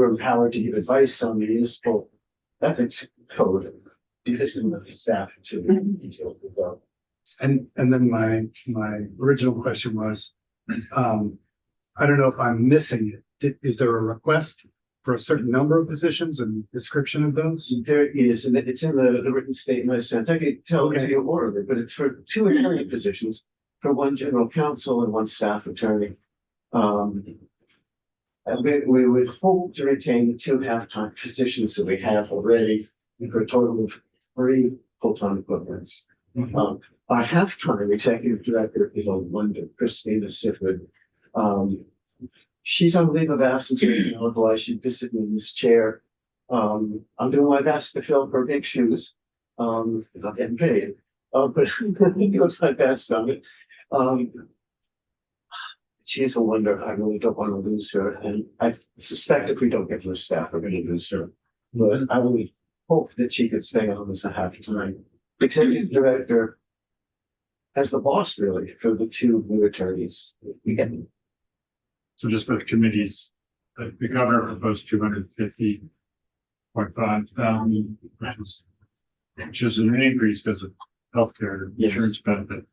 empowered to give advice on the municipal ethics code. It isn't the staff to deal with that. And then my original question was, I don't know if I'm missing it. Is there a request for a certain number of positions and description of those? There is, and it's in the written statement I sent. I could tell it to you orally, but it's for 2 attorney positions, for 1 general counsel and 1 staff attorney. And we would hope to retain the 2 half-time positions that we have already, for a total of 3 full-time equivalents. Our half-time executive director is a wonder, Christina Sifford. She's on leave of absence right now, otherwise she'd visit me in this chair. I'm doing my best to fill her big shoes. Not getting paid, but I'm doing my best on it. She's a wonder. I really don't want to lose her, and I suspect if we don't get her staff, we're going to lose her. But I really hope that she could stay on as a half-time executive director, as the boss, really, for the 2 new attorneys. So just for the committees, the governor proposed 250.5 thousand, which is an increase because of healthcare insurance benefits.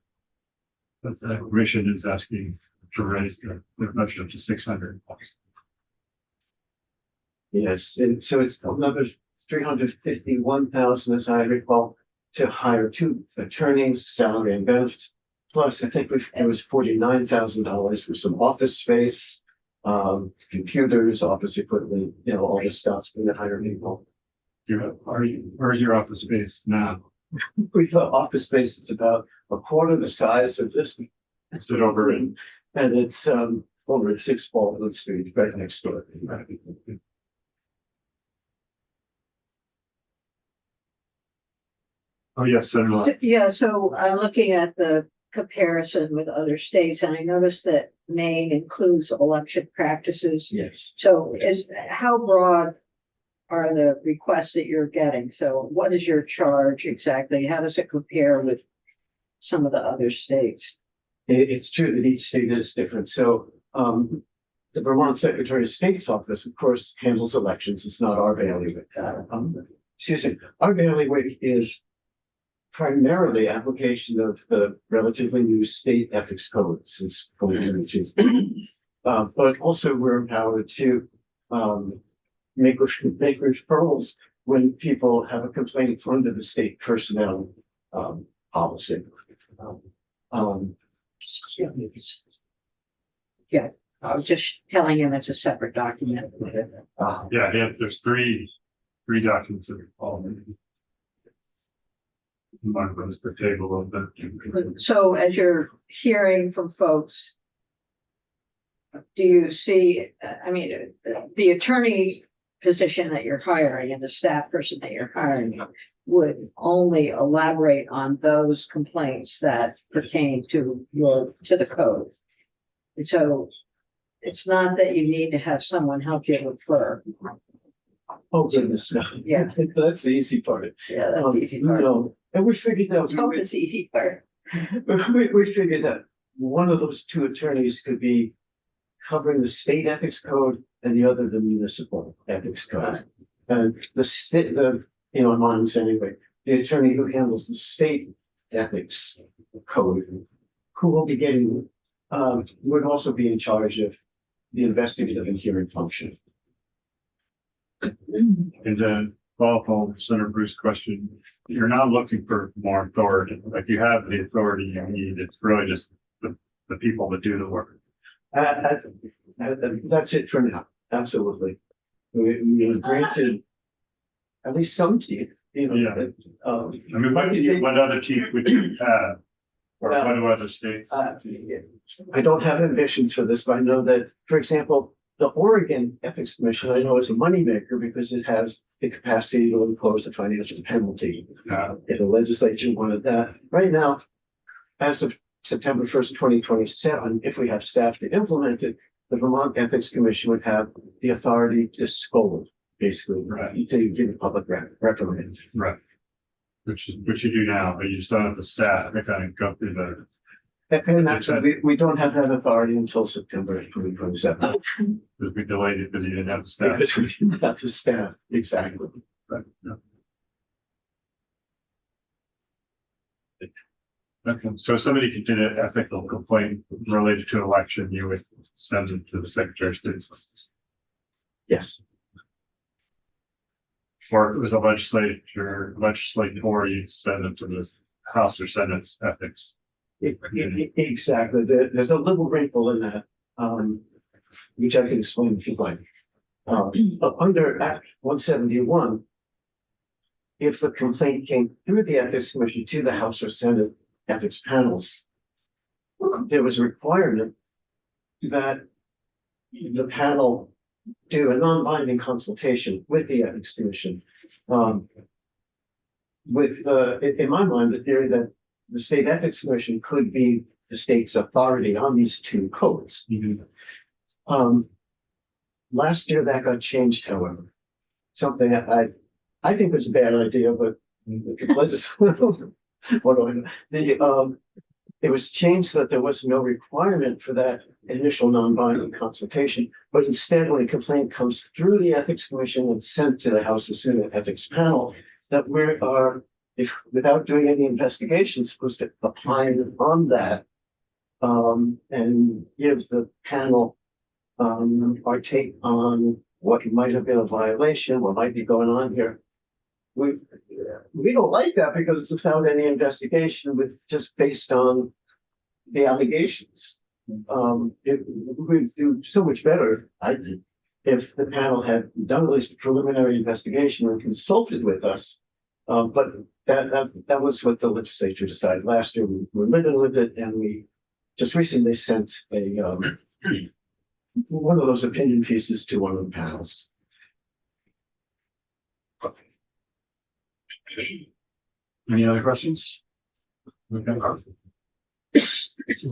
But the commission is asking to raise their budget up to 600. Yes, and so it's another 351,000, as I recall, to hire 2 attorneys, salary and benefits. Plus, I think it was $49,000 for some office space, computers, office equipment, all this stuff for the hire people. Where's your office space now? We've got office space. It's about a quarter the size of this. Is it over in? And it's over at 6 Baldwin Street, right next door. Oh, yes, Senator. Yeah, so I'm looking at the comparison with other states, and I noticed that Maine includes election practices. Yes. So how broad are the requests that you're getting? So what is your charge exactly? How does it compare with some of the other states? It's true that each state is different. So the Vermont Secretary of State's office, of course, handles elections. It's not our bailiwick. Our bailiwick is primarily application of the relatively new state ethics code since 2022. But also we're empowered to make referrals when people have a complaint under the state personnel policy. Yeah, I was just telling him it's a separate document. Yeah, there's three documents that are following. One of them is the table of the. So as you're hearing from folks, do you see, I mean, the attorney position that you're hiring and the staff person that you're hiring would only elaborate on those complaints that pertain to the code? And so it's not that you need to have someone help you refer. Oh, goodness. Yeah. That's the easy part. Yeah, that's the easy part. No, and we figured that. Let's hope it's the easy part. We figured that one of those two attorneys could be covering the state ethics code and the other the municipal ethics code. And the state, in minds anyway, the attorney who handles the state ethics code, who will be getting, would also be in charge of the investigative and hearing function. And then follow up on Senator Bruce's question, you're not looking for more authority, like you have the authority you need, it's really just the people that do the work. That's it for now, absolutely. We were granted at least some teeth, I mean, what other chief would you have? Or what do other states? I don't have ambitions for this, but I know that, for example, the Oregon Ethics Commission, I know is a moneymaker because it has the capacity to impose a financial penalty. If the legislature wanted that. Right now, as of September 1st, 2027, if we have staff to implement it, the Vermont Ethics Commission would have the authority to scold, basically, to give a public reprimand. Right. Which you do now, but you just don't have the staff, they kind of go through the. And actually, we don't have that authority until September 2027. Because we delayed it because you didn't have the staff. Because we didn't have the staff, exactly. Right, yeah. Okay, so if somebody could do an ethical complaint related to election, you would send it to the Secretary of State's. Yes. Or if it was a legislator, you'd send it to the House or Senate's ethics. Exactly. There's a little wrinkle in that, which I can explain if you like. Under Act 171, if the complaint came through the Ethics Commission to the House or Senate ethics panels, there was a requirement that the panel do a non-binding consultation with the Ethics Commission. With, in my mind, the theory that the State Ethics Commission could be the state's authority on these two codes. Last year that got changed, however. Something that I think was a bad idea, but what do I know? It was changed so that there was no requirement for that initial non-binding consultation, but instead, when a complaint comes through the Ethics Commission and sent to the House or Senate Ethics Panel, that we are, if without doing any investigation, supposed to opine on that and give the panel our take on what might have been a violation, what might be going on here. We don't like that because it's without any investigation, with just based on the allegations. It would do so much better, I think, if the panel had done at least a preliminary investigation and consulted with us. But that was what the legislature decided last year. We were living with it, and we just recently sent a one of those opinion pieces to one of the panels. Any other questions? Okay. Well,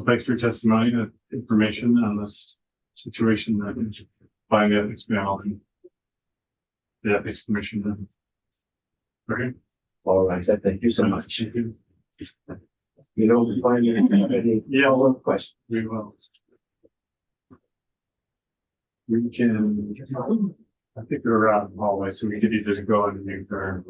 thanks for your testimony and information on this situation that is by the ethics panel and the ethics commission. Okay. All right, thank you so much. You don't find any follow-up questions? We will. We can, I think we're around the hallway, so we could either go in and move there.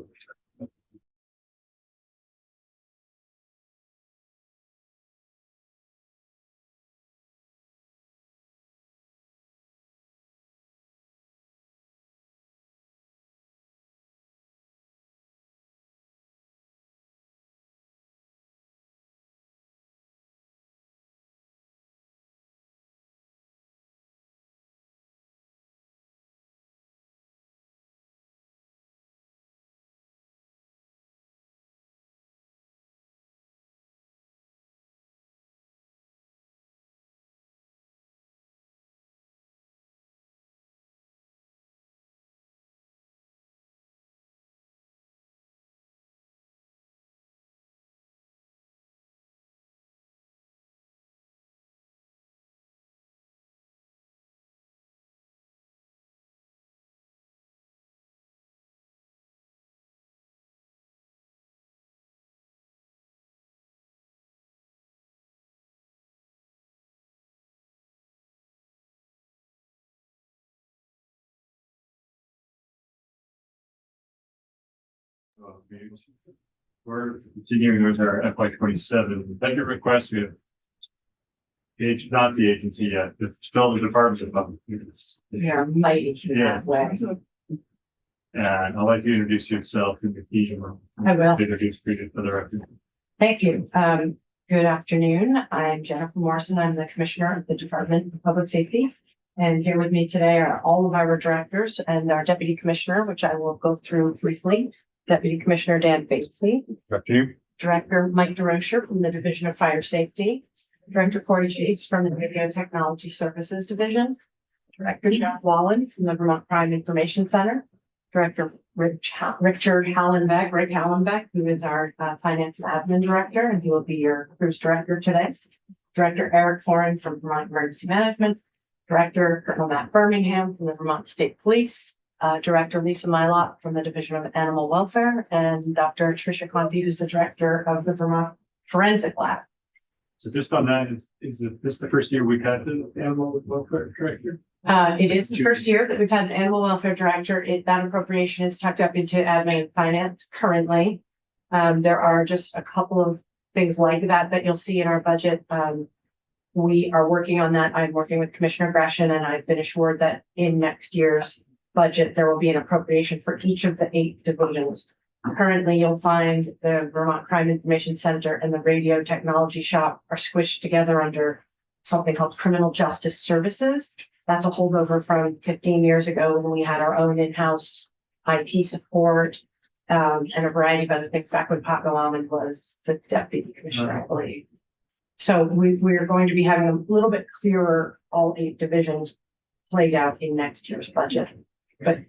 We're continuing with our FY 27 budget request. We have not the agency yet, but still the Department of Public Service. Yeah, mighty that way. And I'll let you introduce yourself and your team. I will. Introduce for the record. Thank you. Good afternoon. I'm Jennifer Morrison. I'm the Commissioner of the Department of Public Safety. And here with me today are all of our directors and our Deputy Commissioner, which I will go through briefly. Deputy Commissioner Dan Batesy, Director Mike DeRocher from the Division of Fire Safety, Director Corey Chase from the Radio Technology Services Division, Director Jeff Wallen from the Vermont Crime Information Center, Director Richard Hallenbeck, Rick Hallenbeck, who is our Finance and Admin Director, and he will be your cruise director today. Director Eric Foran from Vermont Emergency Management, Director Colonel Matt Birmingham from the Vermont State Police, Director Lisa Mylott from the Division of Animal Welfare, and Dr. Tricia Conti, who's the Director of the Vermont Forensic Lab. So just on that, is this the first year we've had the animal welfare director? It is the first year that we've had an animal welfare director. That appropriation is tucked up into admin and finance currently. There are just a couple of things like that you'll see in our budget. We are working on that. I'm working with Commissioner Gresham, and I've been assured that in next year's budget, there will be an appropriation for each of the 8 divisions. Currently, you'll find the Vermont Crime Information Center and the Radio Technology Shop are squished together under something called Criminal Justice Services. That's a holdover from 15 years ago when we had our own in-house IT support and a variety of other things back when Pat Galaman was the deputy commissioner, I believe. So we're going to be having a little bit clearer all 8 divisions played out in next year's budget. But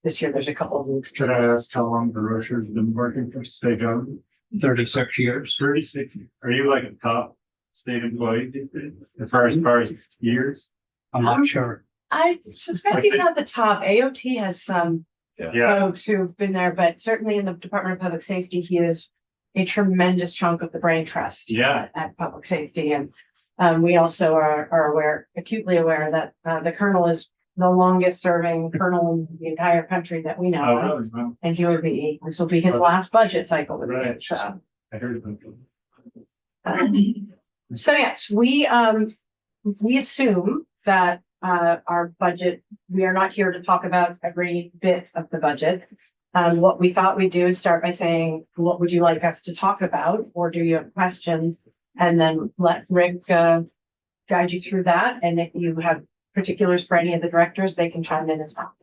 this year there's a couple of moves. Should I ask how long the Rocher's been working for state government? 36 years. 36. Are you like a top state employee these days? As far as years? I'm not sure. I suspect he's not the top. AOT has some Yeah. folks who've been there, but certainly in the Department of Public Safety, he is a tremendous chunk of the brain trust. Yeah. At public safety. And we also are acutely aware that the colonel is the longest serving colonel in the entire country that we know. Oh, of. really? Wow. And this will be his last budget cycle with Right. it. So, I heard about so yes, we assume that our budget, we are not here to talk about every bit of the budget. What we thought we'd do is start by saying, what would you like us to talk about? Or do you have questions? And then let Rick guide you through that. And if you have particulars for any of the directors, they can chime in as well.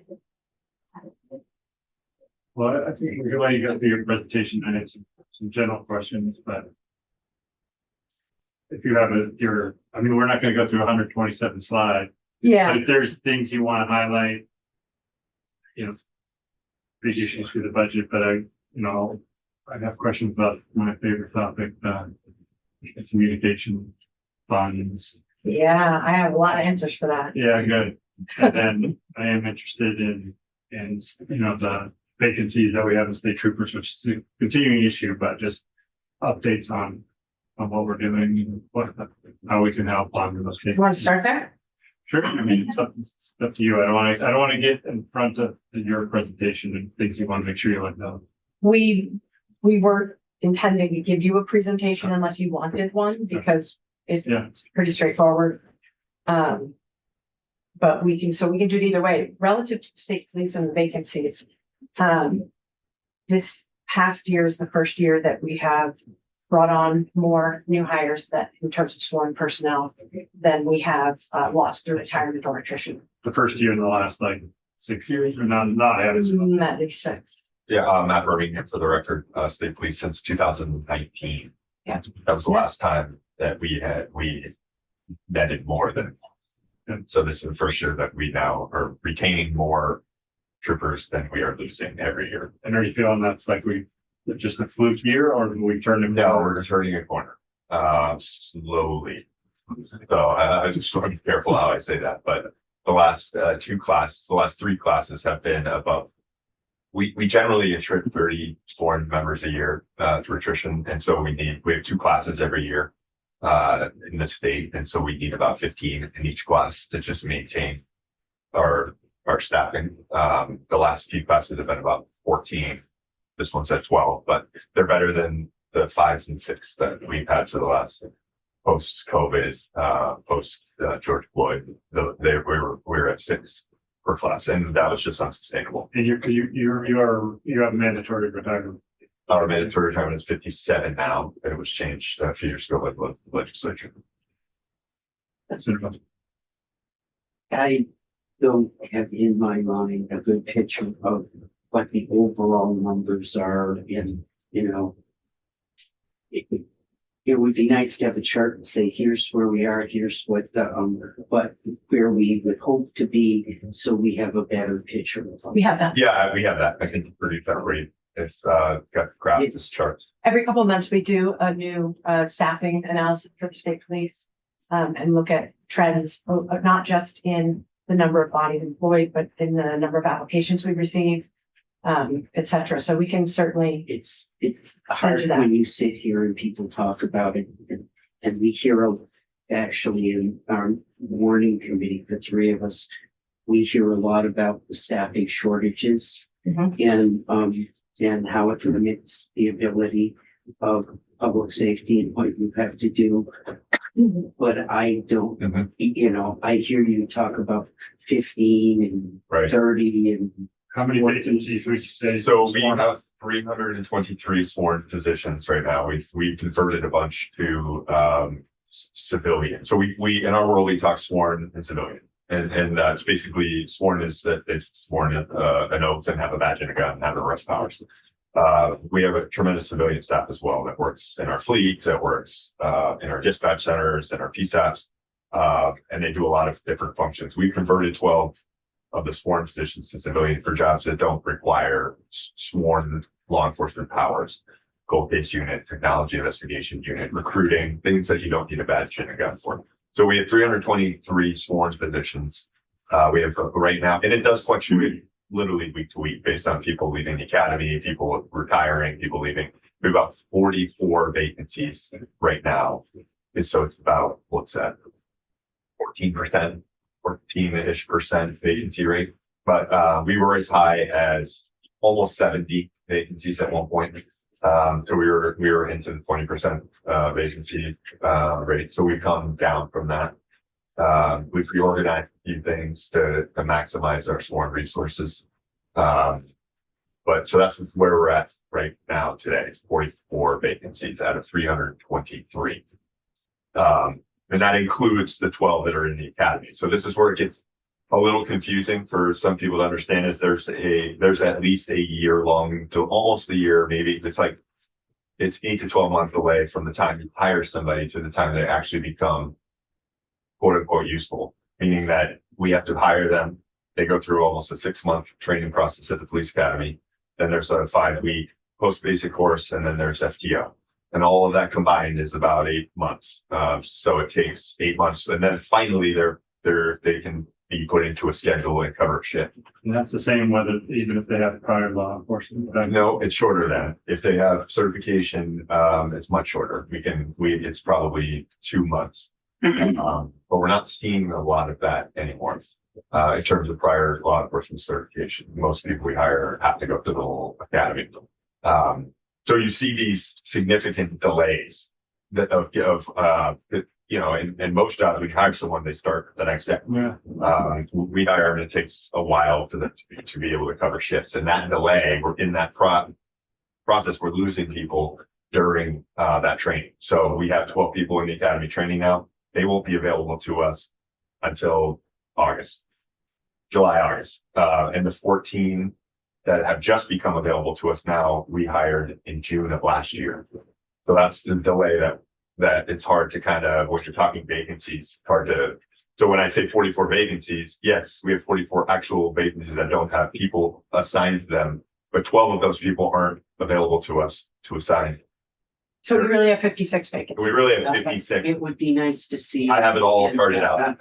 Well, I think we're glad you got through your presentation. I have some general questions, but if you have we're not going to go through 127 slides. Yeah. But if there's things you want to highlight, big issues for the budget, but I have questions about my favorite topic, communication funds. Yeah, I have a lot of answers for that. Yeah, good. And then I am interested in the vacancies that we have in state troopers, which is a continuing issue, but just updates on what we're doing and how we can help on those cases. You want to start there? Sure. I mean, it's up to you. I don't want to get in front of your presentation and things you want to make sure you let know. We weren't intending to give you a presentation unless you wanted one, because it's pretty straightforward. But we can do it either way. Relative to the state police and the vacancies, this past year is the first year that we have brought on more new hires that in terms of sworn personnel than we have lost through retirement or attrition. The first year in the last 6 years, or not having. At least 6. Yeah, Matt Birmingham for the record, state police since 2019. Yeah. That was the last time that we netted more than. And so this is the first year that we now are retaining more troopers than we are losing every year. And are you feeling that's just a fluke year, or do we turn them No, down? we're just turning a corner, slowly. So I just want to be careful how I say that, but the last 3 classes have been above. We generally attrit 30 sworn members a year through attrition, and so we have 2 classes every year in the state, and so we need about 15 in each class to just maintain our staffing. The last few classes have been about 14. This one's at 12, but they're better than the 5s and 6s that we've had for the last post-COVID, post George Floyd. We were at 6 per class, and that was just unsustainable. And you have mandatory retirement. Our mandatory retirement is 57 now, and it was changed a few years ago by the legislature. I don't have in my mind a good picture of what the overall numbers are in, it would be nice to have a chart and say, here's where we are, here's what but where we would hope to be, so we have a better picture. We have that. Yeah, we have that. I think pretty that rate. It's got graphs and charts. Every couple of months, we do a new staffing analysis for the state police and look at trends, not just in the number of bodies employed, but in the number of applications we've received, et cetera. So we can certainly. It's hard when you sit here and people talk about it, and we hear actually in our warning committee, the three of us, we hear a lot about the staffing shortages and how it limits the ability of public safety and what you have to do. But I don't, I hear you talk about 15 and 30 and. How many vacancies would you say? So we have 323 sworn positions right now. We've converted a bunch to civilian. So we in our world we talk sworn and civilian. And it's basically sworn is that they've sworn an oath and have a badge and a gun and have arrest powers. We have a tremendous civilian staff as well that works in our fleet, that works in our dispatch centers and our PSAPs, and they do a lot of different functions. We've converted 12 of the sworn positions to civilian for jobs that don't require sworn law enforcement powers. Cold case unit, technology investigation unit, recruiting, things that you don't need a badge and a gun for. So we have 323 sworn positions. We have right now, and it does fluctuate literally week to week based on people leaving the academy, people retiring, people leaving. We have about 44 vacancies right now. And so it's about, what's that? 14%, 14-ish% vacancy rate. But we were as high as almost 70 vacancies at one point. So we were into the 20% vacancy rate. So we've come down from that. We've reorganized a few things to maximize our sworn resources. But so that's where we're at right now today, 44 vacancies out of 323. And that includes the 12 that are in the academy. So this is where it gets a little confusing for some people to understand, is there's at least a year long to almost a year, maybe it's 8 to 12 months away from the time you hire somebody to the time they actually become quote unquote useful, meaning that we have to hire them. They go through almost a 6-month training process at the police academy. Then there's a 5-week post basic course, and then there's FTO. And all of that combined is about 8 months. So it takes 8 months, and then finally they can be put into a schedule and cover shift. And that's the same even if they have prior law enforcement. No, it's shorter than if they have certification. It's much shorter. It's probably 2 months. But we're not seeing a lot of that anymore. In terms of prior law enforcement certification, most people we hire have to go through the whole academy. So you see these significant delays in most jobs, we hire someone, they start the next day. Yeah. We hire them, it takes a while for them to be able to cover shifts, and that delay, we're in that process, we're losing people during that training. So we have 12 people in the academy training now. They won't be available to us until July, August. And the 14 that have just become available to us now, we hired in June of last year. So that's the delay that it's hard to kind of, when you're talking vacancies, hard to. So when I say 44 vacancies, yes, we have 44 actual vacancies that don't have people assigned to them, but 12 of those people aren't available to us to assign. So we really have 56 vacancies. We really have 56. It would be nice to see. I have it all charted out.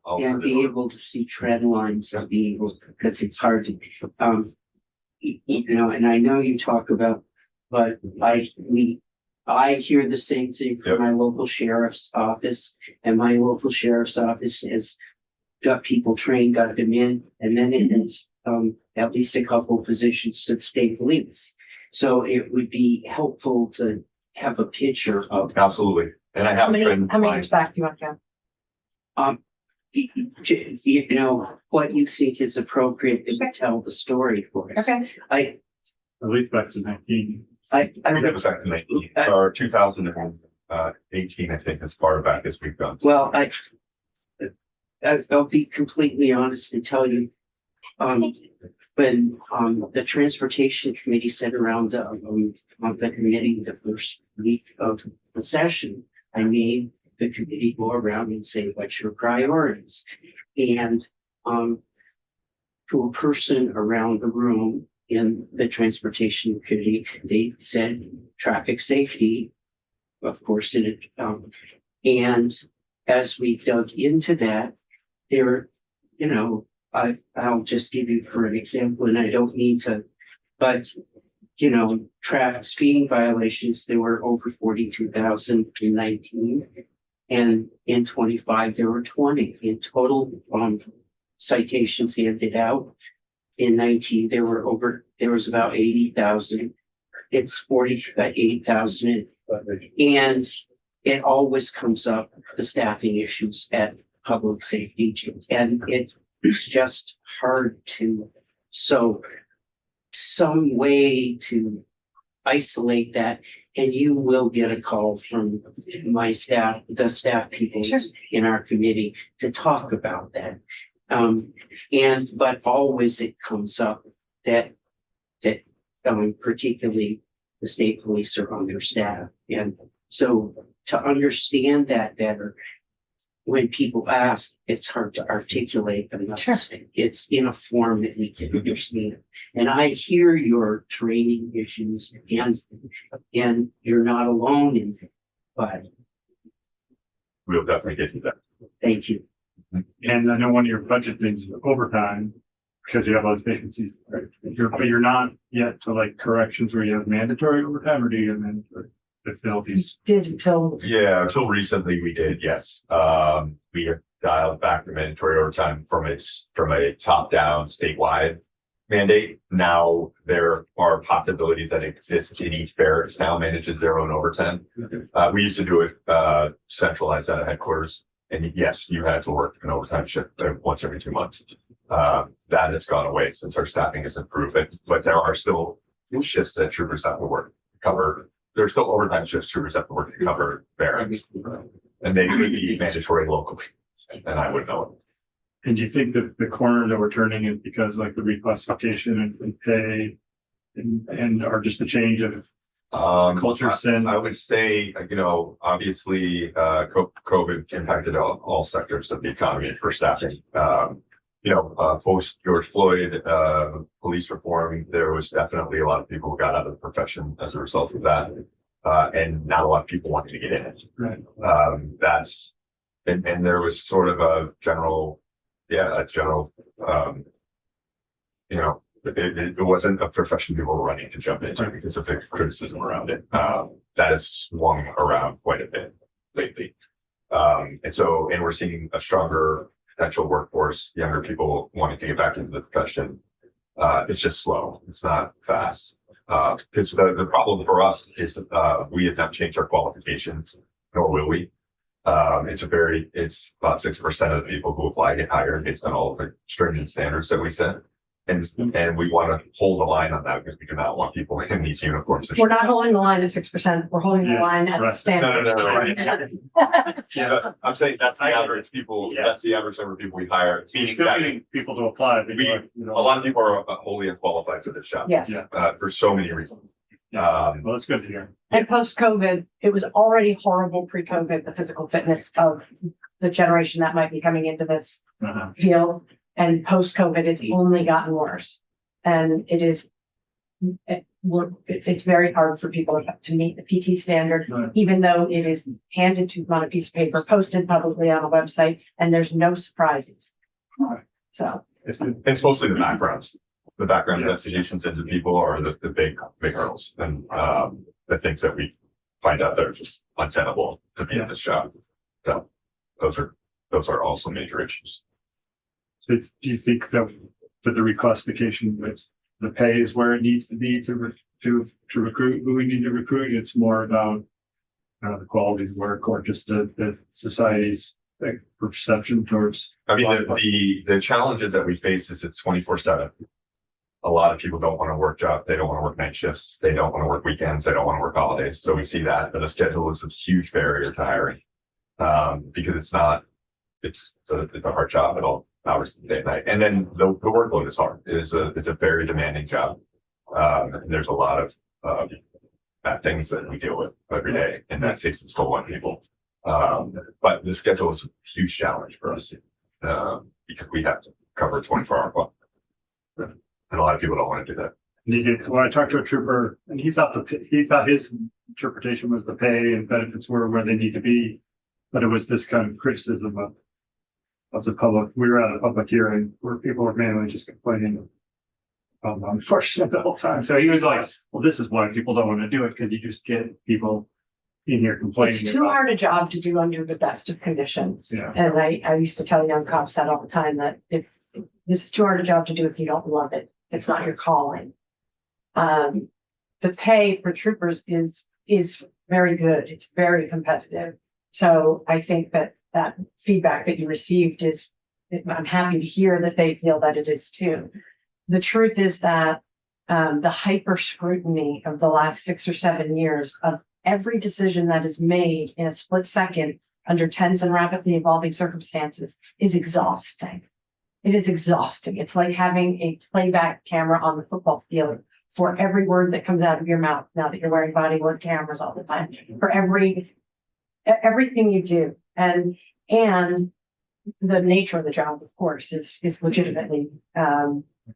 And be able to see trend lines and be able, because it's hard to, and I know you talk about, but I hear the same thing from my local sheriff's office, and my local sheriff's office is got people trained, got them in, and then it is, at least a couple of positions to the state police. So it would be helpful to have a picture of, Absolutely. And I have been. How many years back do you want to go? you know, what you think is appropriate to tell the story for us. Okay. I, At least back to 19. I, I think that I, was back in 19, or 2018, I think, as far back as we've gone. well, I'll be completely honest and tell you, when, the transportation committee sat around, on the committee the first week of the session, I made the committee go around and say, what's your priorities? And, to a person around the room in the transportation committee, they said traffic safety, of course, in it, and as we dug into that, there, you know, I'll just give you for an example, and I don't need to, but, you know, traffic speeding violations, there were over 42,000 in 19. And in 25, there were 20 in total, citations handed out. In 19, there was about 80,000. It's 8,000. And it always comes up, the staffing issues at public safety. And it's just hard to, so some way to isolate that, and you will get a call from my staff, the staff people in our committee to talk about that. But always it comes up that particularly the state police are understaffed. And so to understand that better, when people ask, it's hard to articulate unless it's in a form that we can understand. And I hear your training issues and you're not alone in it, but We'll definitely get to that. thank you. And I know one of your budget things is overtime, because you have those vacancies, right? But you're not yet to like corrections where you have mandatory overtime, or do you have mandatory? It's penalties. Did until Yeah, until recently we did, yes. We have dialed back the mandatory overtime from a top-down statewide mandate. Now there are possibilities that exist in each barracks now manages their own overtime. We used to do it centralized out of headquarters. And yes, you had to work an overtime shift once every 2 months. That has gone away since our staffing has improved, but there are still shifts that troopers have to work to cover. There's still overtime shifts troopers have to work to cover barracks, and they would be mandatory locally, and I would know it. And do you think that the corner that we're turning is because like the reclassification and pay and are just a change of culture sin? I would say, you know, obviously, COVID impacted all sectors of the economy for staffing. You know, post George Floyd, police reform, there was definitely a lot of people who got out of the profession as a result of that. And not a lot of people wanted to get in it. Right. And there was sort of a general, you know, it wasn't a profession people were running to jump into because of the criticism around it. That has swung around quite a bit lately. And we're seeing a stronger potential workforce, younger people wanting to get back into the profession. It's just slow. It's not fast. Because the problem for us is we have not changed our qualifications, nor will we. It's about 6% of the people who apply get hired based on all of the stringent standards that we set. And we want to hold the line on that because we do not want people in these uniforms. we're not holding the line at 6%. We're holding the Yeah, line at the right. standard. No, right. Yeah, I'm saying that's the average people, that's the average number of people we hire. You're Meaning still that getting people to apply. But We- you know, a lot of people are wholly unqualified for this job. Yes. Yeah. For so many reasons. Well, that's good to hear. And post-COVID, it was already horrible pre-COVID, the physical fitness of the generation that might be coming into this Uh-huh. field. And post-COVID, it's only gotten worse. And it's very hard for people to meet the PT standard, Right. even though it is handed to them on a piece of paper, posted publicly on a website, and there's no surprises. So, It's mostly the backgrounds. The background Yes. investigations into people are the big hurdles and the things that we find out that are just untenable to be in this job. So those are also major issues. So do you think that for the reclassification, it's the pay is where it needs to be to recruit who we need to recruit? It's more about the quality of work or just the society's like, perception towards. I mean, the challenges that we face is it's 24/7. A lot of people don't want to work job. They don't want to work night shifts. They don't want to work weekends. They don't want to work holidays. So we see that, but the schedule is a huge barrier to hiring. Because it's a hard job at all hours of the day and night. And then the workload is hard. It's a very demanding job. And there's a lot of, bad things that we deal with every day, and that takes its toll on people. But the schedule is a huge challenge for us, because we have to cover 24-hour clock. And a lot of people don't want to do that. When I talked to a trooper, and he thought his interpretation was the pay and benefits were where they need to be, but it was this kind of criticism of the public. We were at a public hearing where people were mainly just complaining. Unfortunately, the whole time. So he was like, "Well, this is why people don't want to do it because you just get people in here complaining." It's too hard a job to do under the best of conditions. Yeah. And I used to tell young cops that all the time, that if this is too hard a job to do if you don't love it, it's not your calling. The pay for troopers is very good. It's very competitive. So I think that feedback that you received I'm happy to hear that they feel that it is too. The truth is that the hyper scrutiny of the last 6 or 7 years of every decision that is made in a split second under tense and rapidly evolving circumstances is exhausting. It is exhausting. It's like having a playback camera on the football field for every word that comes out of your mouth now that you're wearing body worn cameras all the time, for everything you do. And the nature of the job, of course, is legitimately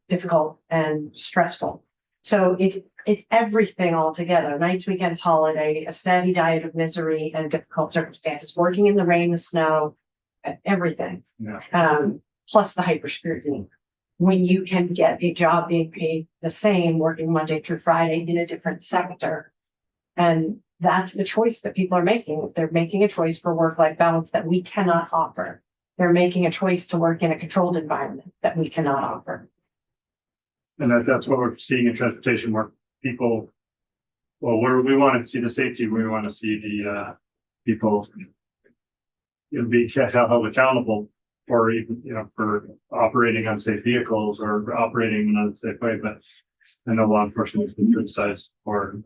difficult and stressful. So it's everything all together. Nights, weekends, holiday, a steady diet of misery and difficult circumstances, working in the rain, the snow, everything. Yeah. Plus the hyper scrutiny. When you can get a job being paid the same, working Monday through Friday in a different sector. And that's the choice that people are making, is they're making a choice for work-life balance that we cannot offer. They're making a choice to work in a controlled environment that we cannot offer. And that's what we're seeing in transportation, where people, we want to see the safety, we want to see the people being held accountable, or even, for operating unsafe vehicles or operating in an unsafe way. But I know law enforcement has been criticized for,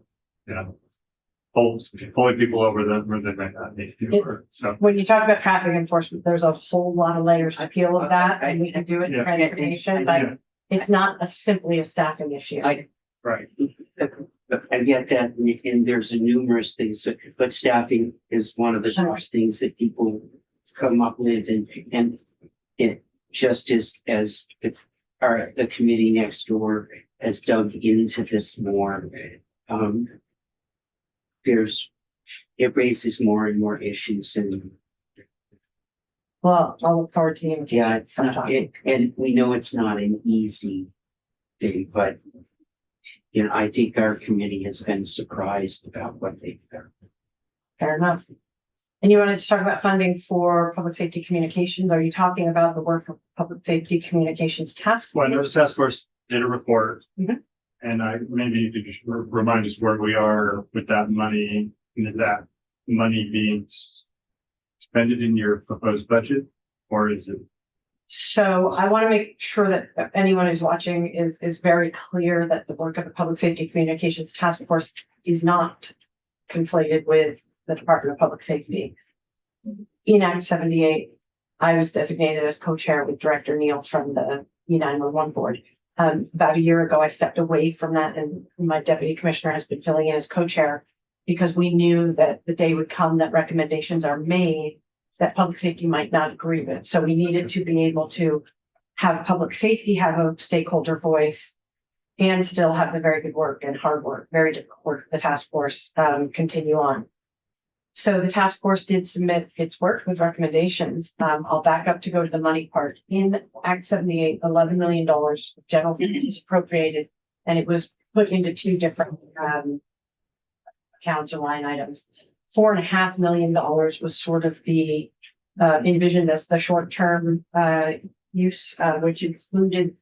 pulling people over where they might not need to. So when you talk about traffic enforcement, there's a whole lot of layers to peel of that, and we can do it in transportation, but it's not simply a staffing issue. Right. I get that, and there's numerous things, but staffing is one of the first things that people come up with, and it just as the committee next door has dug into this more, it raises more and more issues, and Well, I'll look forward to the invitation. yeah, it's not, and we know it's not an easy thing, but I think our committee has been surprised about what they've done. Fair enough. And you wanted to talk about funding for public safety communications. Are you talking about the work of Public Safety Communications Task Well, I know Force? the task force did a report. Mhm. And maybe you could just remind us where we are with that money. And is that money being expended in your proposed budget, or is it? So I want to make sure that anyone who's watching is very clear that the work of the Public Safety Communications Task Force is not conflated with the Department of Public Safety. In Act 78, I was designated as co-chair with Director Neal from the E911 board. About a year ago, I stepped away from that, and my deputy commissioner has been filling in as co-chair because we knew that the day would come that recommendations are made that public safety might not agree with. So we needed to be able to have public safety have a stakeholder voice and still have the very good work and hard work, very difficult work, the task force continue on. So the task force did submit its work with recommendations. I'll back up to go to the money part. In Act 78, $11 million of general funds was appropriated, and it was put into two different accounts or line items. $4.5 million was sort of the envisioned as the short-term use, which included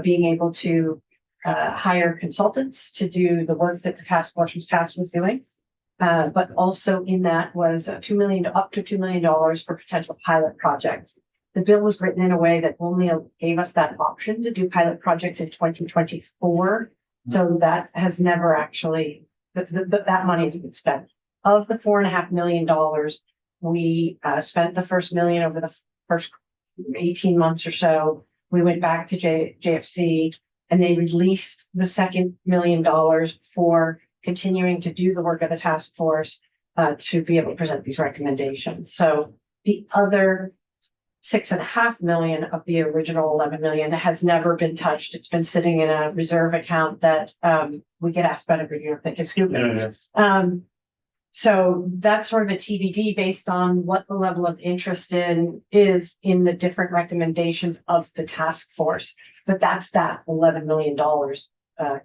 being able to hire consultants to do the work that the task force was tasked with doing. But also in that was up to $2 million for potential pilot projects. The bill was written in a way that only gave us that option to do pilot projects in 2024. So that has never actually, that money hasn't been spent. Of the $4.5 million, we spent the first million over the first 18 months or so. We went back to JFC and they released the second $1 million for continuing to do the work of the task force to be able to present these recommendations. So the other $6.5 million of the original 11 million has never been touched. It's been sitting in a reserve account that we get asked about every year if they can stupid. So that's sort of a TBD based on what the level of interest is in the different recommendations of the task force. But that's that $11 million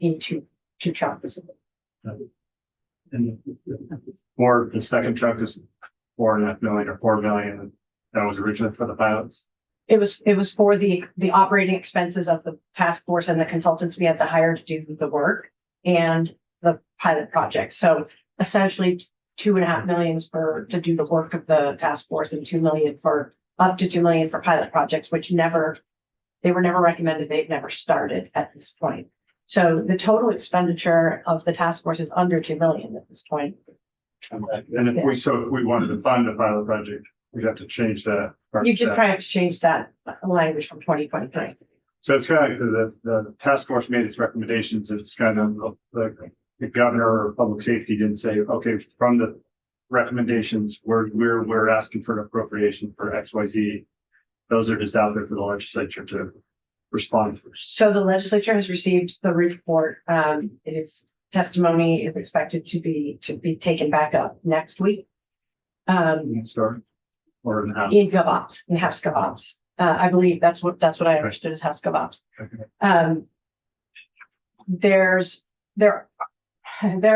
into two chunks. And for the second chunk is 4.5 million or 4 million. That was originally for the pilots. It was for the operating expenses of the task force and the consultants we had to hire to do the work and the pilot project. So essentially $2.5 million to do the work of the task force and up to 2 million for pilot projects, which they were never recommended. They've never started at this point. So the total expenditure of the task force is under 2 million at this point. And if we wanted to fund a pilot project, we'd have to change that. You should probably have to change that language from 2023. So it's kind of like the task force made its recommendations. It's kind of like the governor of public safety didn't say, okay, from the recommendations, we're asking for an appropriation for XYZ. Those are just out there for the legislature to respond to. So the legislature has received the report. Testimony is expected to be taken back up next week. Start or in house. In GovOps, in House GovOps. I believe that's what I understood as House GovOps. Okay. There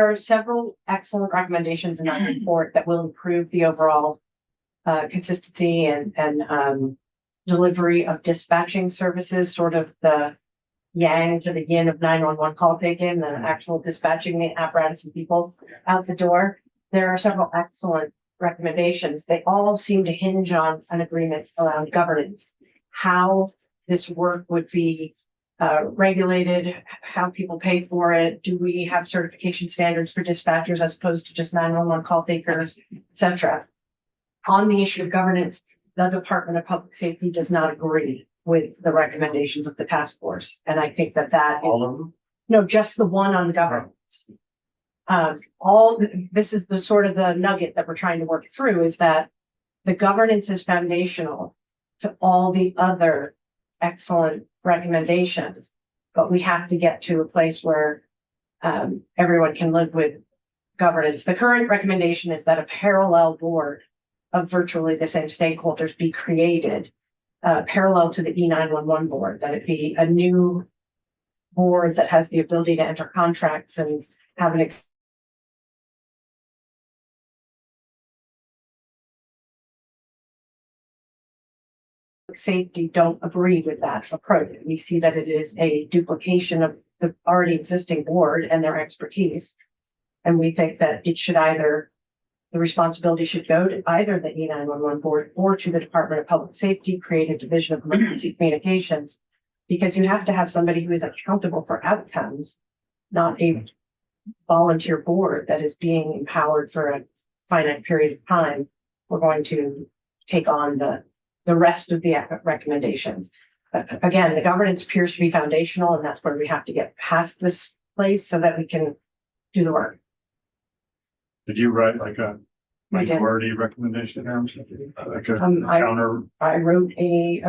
are several excellent recommendations in that report that will improve the overall consistency and delivery of dispatching services, sort of the yang to the yin of 911 call taking, the actual dispatching the apparatus and people out the door. There are several excellent recommendations. They all seem to hinge on an agreement around governance, how this work would be regulated, how people pay for it. Do we have certification standards for dispatchers as opposed to just 911 call takers, etc. On the issue of governance, the Department of Public Safety does not agree with the recommendations of the task force. And I think that All of them? no, just the one on governance. This is the sort of the nugget that we're trying to work through is that the governance is foundational to all the other excellent recommendations, but we have to get to a place where everyone can live with governance. The current recommendation is that a parallel board of virtually the same stakeholders be created, parallel to the E911 board, that it be a new board that has the ability to enter contracts and have an safety don't agree with that approach. We see that it is a duplication of the already existing board and their expertise. And we think that it should the responsibility should go to either the E911 board or to the Department of Public Safety, create a division of emergency communications, because you have to have somebody who is accountable for outcomes, not a volunteer board that is being empowered for a finite period of time. We're going to take on the rest of the recommendations. But again, the governance appears to be foundational, and that's where we have to get past this place so that we can do the work. Did you write like a minority recommendation or something? Like a counter? I wrote a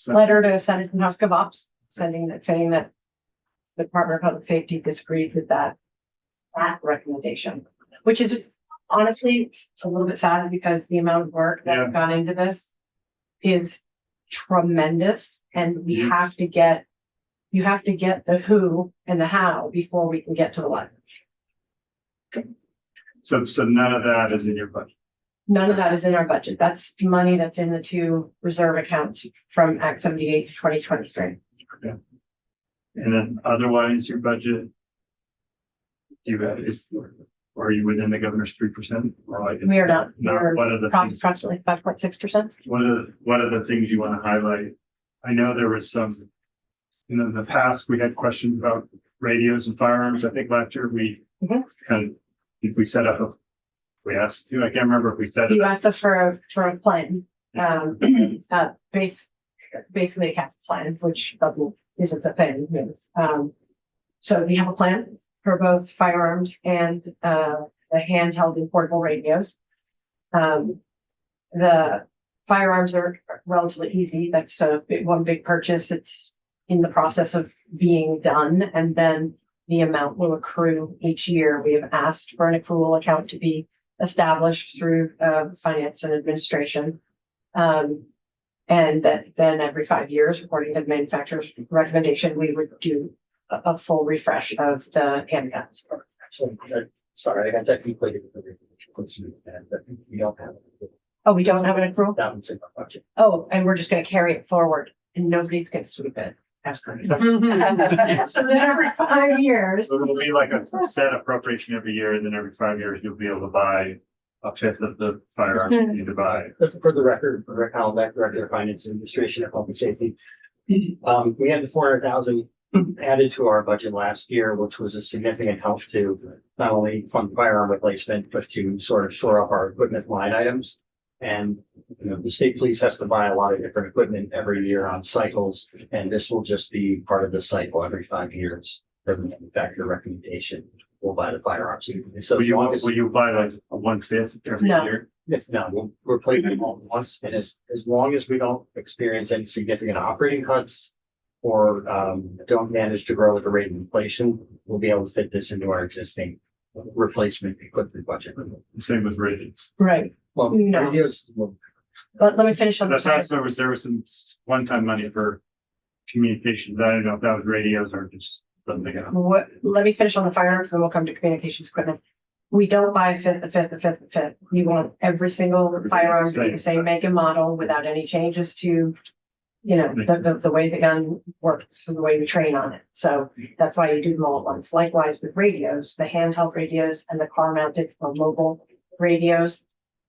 letter to Senate and House GovOps saying that the Department of Public Safety disagreed with that recommendation, which is honestly it's a little bit sad because the amount of work that have gone into this is tremendous, and you have to get the who and the how before we can get to the what. So none of that is in your budget. None of that is in our budget. That's money that's in the two reserve accounts from Act 78 2023. And then otherwise, your budget. You have is, or are you within the governor's 3%? Or like, We are not. Not one of the things. Approximately 5.6%. What are the things you want to highlight? I know there was some, in the past, we had questions about radios and firearms. I think last year we kind of, if we set up we asked you, I can't remember if we said it. You asked us for a plan, basically a capital plan, which isn't a thing. So we have a plan for both firearms and the handheld and portable radios. The firearms are relatively easy. That's one big purchase. It's in the process of being done, and then the amount will accrue each year. We have asked for an accrual account to be established through finance and administration. And that then every 5 years, according to the manufacturer's recommendation, we would do a full refresh of the handguns. Actually, sorry, I got that completed. We don't have. Oh, we don't have an accrual? That one's in our budget. Oh, and we're just gonna carry it forward and nobody's gonna sweep it. Absolutely. So then every 5 years. So it'll be like a set appropriation every year, and then every 5 years, you'll be able to buy a fifth of the firearms you need to buy. But for the record, for Rick Howell, Director of Finance and Administration of Public Safety. We had the 400,000 added to our budget last year, which was a significant help to not only fund firearm replacement, but to sort of shore up our equipment line items. And, the state police has to buy a lot of different equipment every year on cycles, and this will just be part of the cycle every 5 years. For the manufacturer recommendation, we'll buy the firearms. So as long as Will you buy like a 1/5 every No. year? if not, we'll replace them all at once, and as long as we don't experience any significant operating cuts. Or don't manage to grow at the rate of inflation, we'll be able to fit this into our existing replacement equipment budget. The same with radios. Right, Well, No. radios, but let me finish on the. That's also, there was some one-time money for communications. I don't know if that was radios or just something else. Let me finish on the firearms, then we'll come to communications equipment. We don't buy a fifth. We want every single firearm to be the same make and model without any changes to, the way the gun works and the way we train on it. So that's why you do them all at once. Likewise with radios, the handheld radios and the car mounted or mobile radios.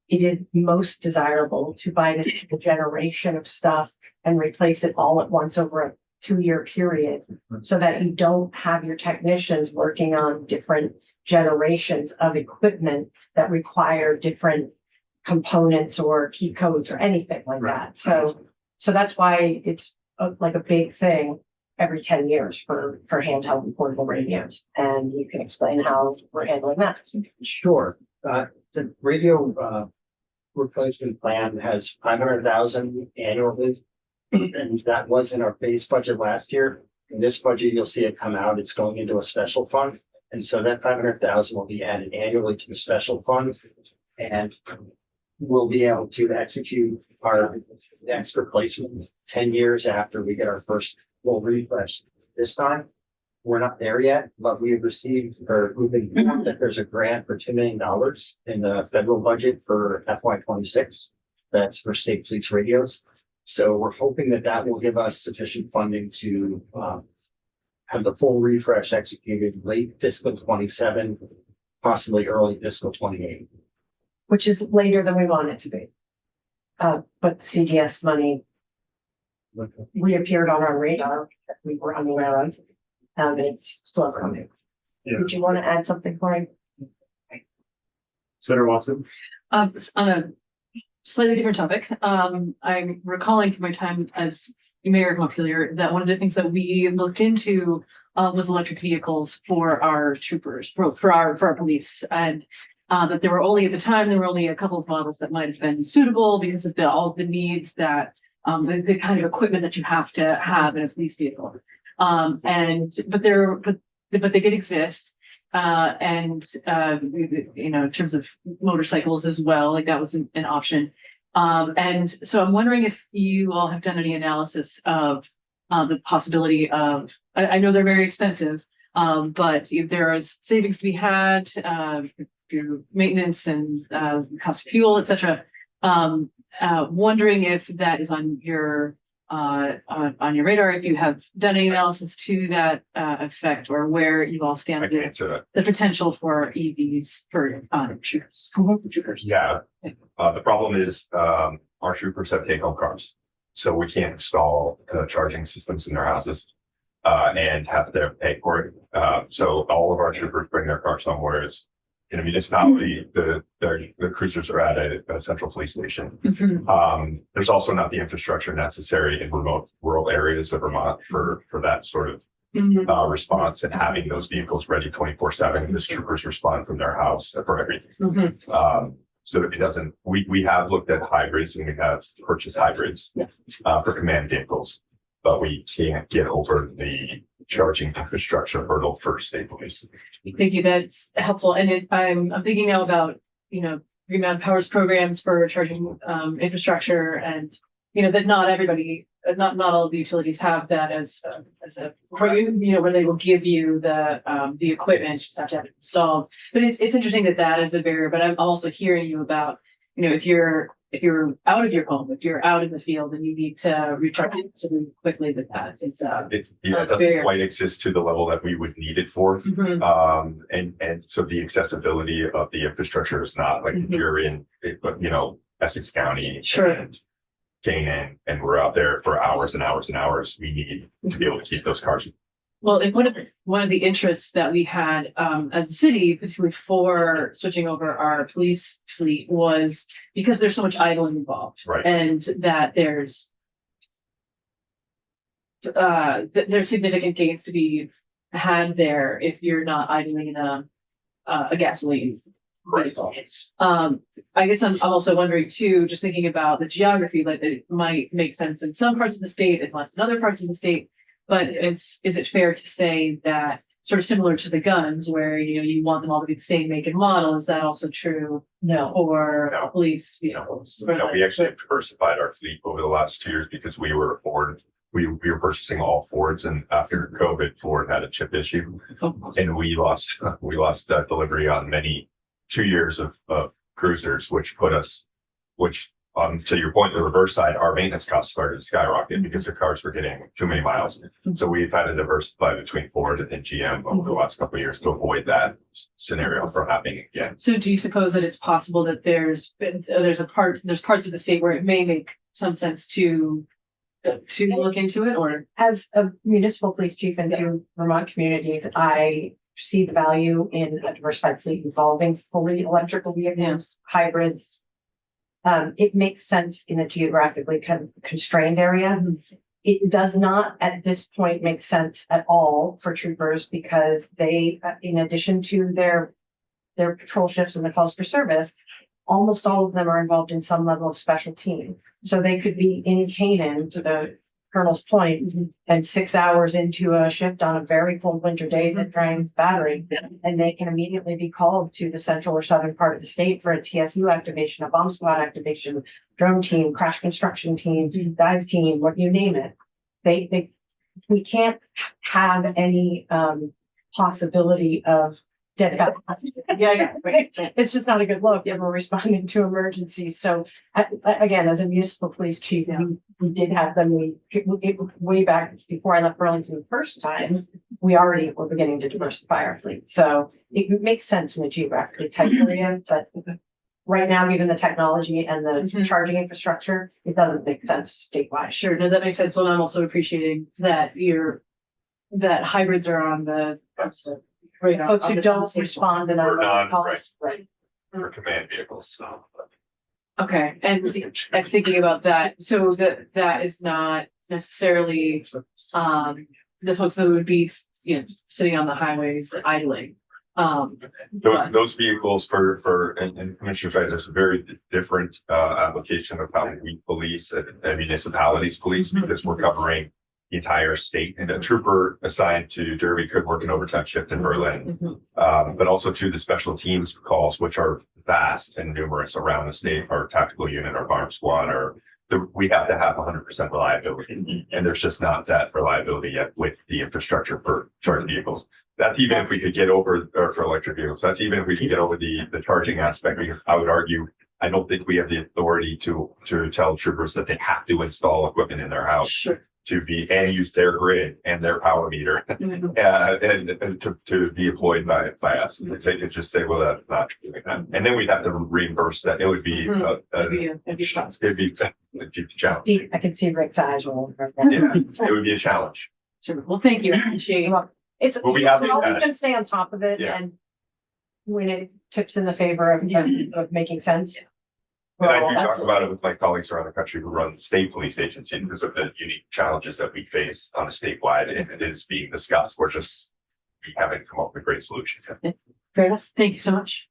It is most desirable to buy this generation of stuff and replace it all at once over a 2-year period, so that you don't have your technicians working on different generations of equipment that require different components or key codes or anything like that. So that's why it's like a big thing every 10 years for handheld and portable radios. And you can explain how we're handling that. Sure, the radio replacement plan has 500,000 annually. And that was in our base budget last year. In this budget, you'll see it come out. It's going into a special fund. And so that 500,000 will be added annually to the special fund. And we'll be able to execute our next replacement 10 years after we get our first full refresh. This time, we're not there yet, but we have received, or we've been informed that there's a grant for $2 million in the federal budget for FY26. That's for state police radios. So we're hoping that that will give us sufficient funding to have the full refresh executed late fiscal 27, possibly early fiscal 28. Which is later than we want it to be. But the CDS money reappeared on our radar that we were unaware of. And it's slow coming. Yeah. Did you want to add something, Corey? Senator Watson? On a slightly different topic, I'm recalling from my time as mayor of Montpelier that one of the things that we looked into was electric vehicles for our troopers, for our police, and that there were only, at the time, there were only a couple of models that might have been suitable because of all the needs that the kind of equipment that you have to have in a police vehicle. But they did exist. In terms of motorcycles as well, like that was an option. And so I'm wondering if you all have done any analysis of the possibility of, I know they're very expensive, but if there is savings to be had, your maintenance and cost of fuel, et cetera. Wondering if that is on your radar, if you have done any analysis to that effect, or where you all stand I can with answer that. the potential for EVs for troopers. Yeah, the problem is, our troopers have take-home cars. So we can't install charging systems in their houses and have them pay for it. So all of our troopers bring their car somewhere. Is in a municipality, the cruisers are at a central police station. There's also not the infrastructure necessary in remote rural areas of Vermont for that sort of response, and having those vehicles ready 24/7. Because troopers respond from their house for everything. So it doesn't, we have looked at hybrids, and we have purchased hybrids for command vehicles, but we can't get over the charging infrastructure hurdle for state police. Thank you. That's helpful. And I'm thinking now about, Green Mountain Power's programs for charging infrastructure, and that not everybody, not all of the utilities have that as a where they will give you the equipment, you just have to have it installed. But it's interesting that is a barrier. But I'm also hearing you about, if you're out of your home, if you're out in the field and you need to recharge it really quickly, that is It doesn't quite exist to the level that we would need it for. And so the accessibility of the infrastructure is not like if you're in, Essex County. Sure. Canaan, and we're out there for hours and hours and hours. We need to be able to keep those cars. Well, and one of the interests that we had as a city, particularly for switching over our police fleet, was because there's so much idling involved, Right. And that there's significant gains to be had there if you're not idling in a gasoline vehicle. I guess I'm also wondering too, just thinking about the geography, like it might make sense in some parts of the state and less in other parts of the state. But is it fair to say that, sort of similar to the guns, where you want them all to be the same make and model? Is that also true? No. For police vehicles? No, we actually have diversified our fleet over the last 2 years because we were Ford. We were purchasing all Fords, and after COVID, Ford had a chip issue, and we lost delivery on 2 years of cruisers, which put us, to your point, the reverse side, our maintenance costs started to skyrocket because the cars were getting too many miles. So we've had to diversify between Ford and GM over the last couple of years to avoid that scenario from happening again. So do you suppose that it's possible that there's parts of the state where it may make some sense to look into it? Or As a municipal police chief in Vermont communities, I see the value in a diversified fleet involving fully electrical vehicles, hybrids. It makes sense in a geographically kind of constrained area. It does not at this point make sense at all for troopers, because they, in addition to their patrol shifts and the calls for service, almost all of them are involved in some level of special team. So they could be in Canaan, to the Colonel's point, and 6 hours into a shift on a very cold winter day that drains battery, and they can immediately be called to the central or southern part of the state for a TSU activation, a bomb squad activation, drone team, crash construction team, dive team, what you name it. We can't have any possibility of dead bodies. Right. It's just not a good look if we're responding to emergencies. So again, as a municipal police chief, we did have them. Way back before I left Burlington the first time, we already were beginning to diversify our fleet. So it makes sense in a geographically tight area, but right now, given the technology and the charging infrastructure, it doesn't make sense statewide. Sure, no, that makes sense. Well, I'm also appreciating that that hybrids are on the radar. Folks who don't respond and We're not, calls, right. For command vehicles. Okay, and thinking about that, so that is not necessarily the folks that would be sitting on the highways idling. Those vehicles and Commissioner's right, there's a very different application of how we police and municipalities police, because we're covering the entire state, and a trooper assigned to Derby could work an overtime shift in Berlin, but also to the special teams calls, which are vast and numerous around the state. Our tactical unit, our bomb squad, our we have to have 100% reliability, and there's just not that reliability yet with the infrastructure for charging vehicles. That's even if we could get over, or for electric vehicles, that's even if we could get over the charging aspect, because I would argue, I don't think we have the authority to tell troopers that they have to install equipment in their house Sure. to be, and use their grid and their power meter, and to be employed by us. They could just say, well, that's not doing that. And then we'd have to reimburse that. It would be, It'd be it'd be a challenge. Deep, I can see Rick's eyes roll. Yeah, it would be a challenge. Sure. Well, thank you. I appreciate it. It's, Well, we have we're to- always gonna stay on top of it Yeah. and when it tips in the favor of making sense. And I well, do talk that's- about it with my colleagues around the country who run state police agencies because of the unique challenges that we face on a statewide, and it is being discussed. We haven't come up with a great solution. Fair enough. Thank you so much.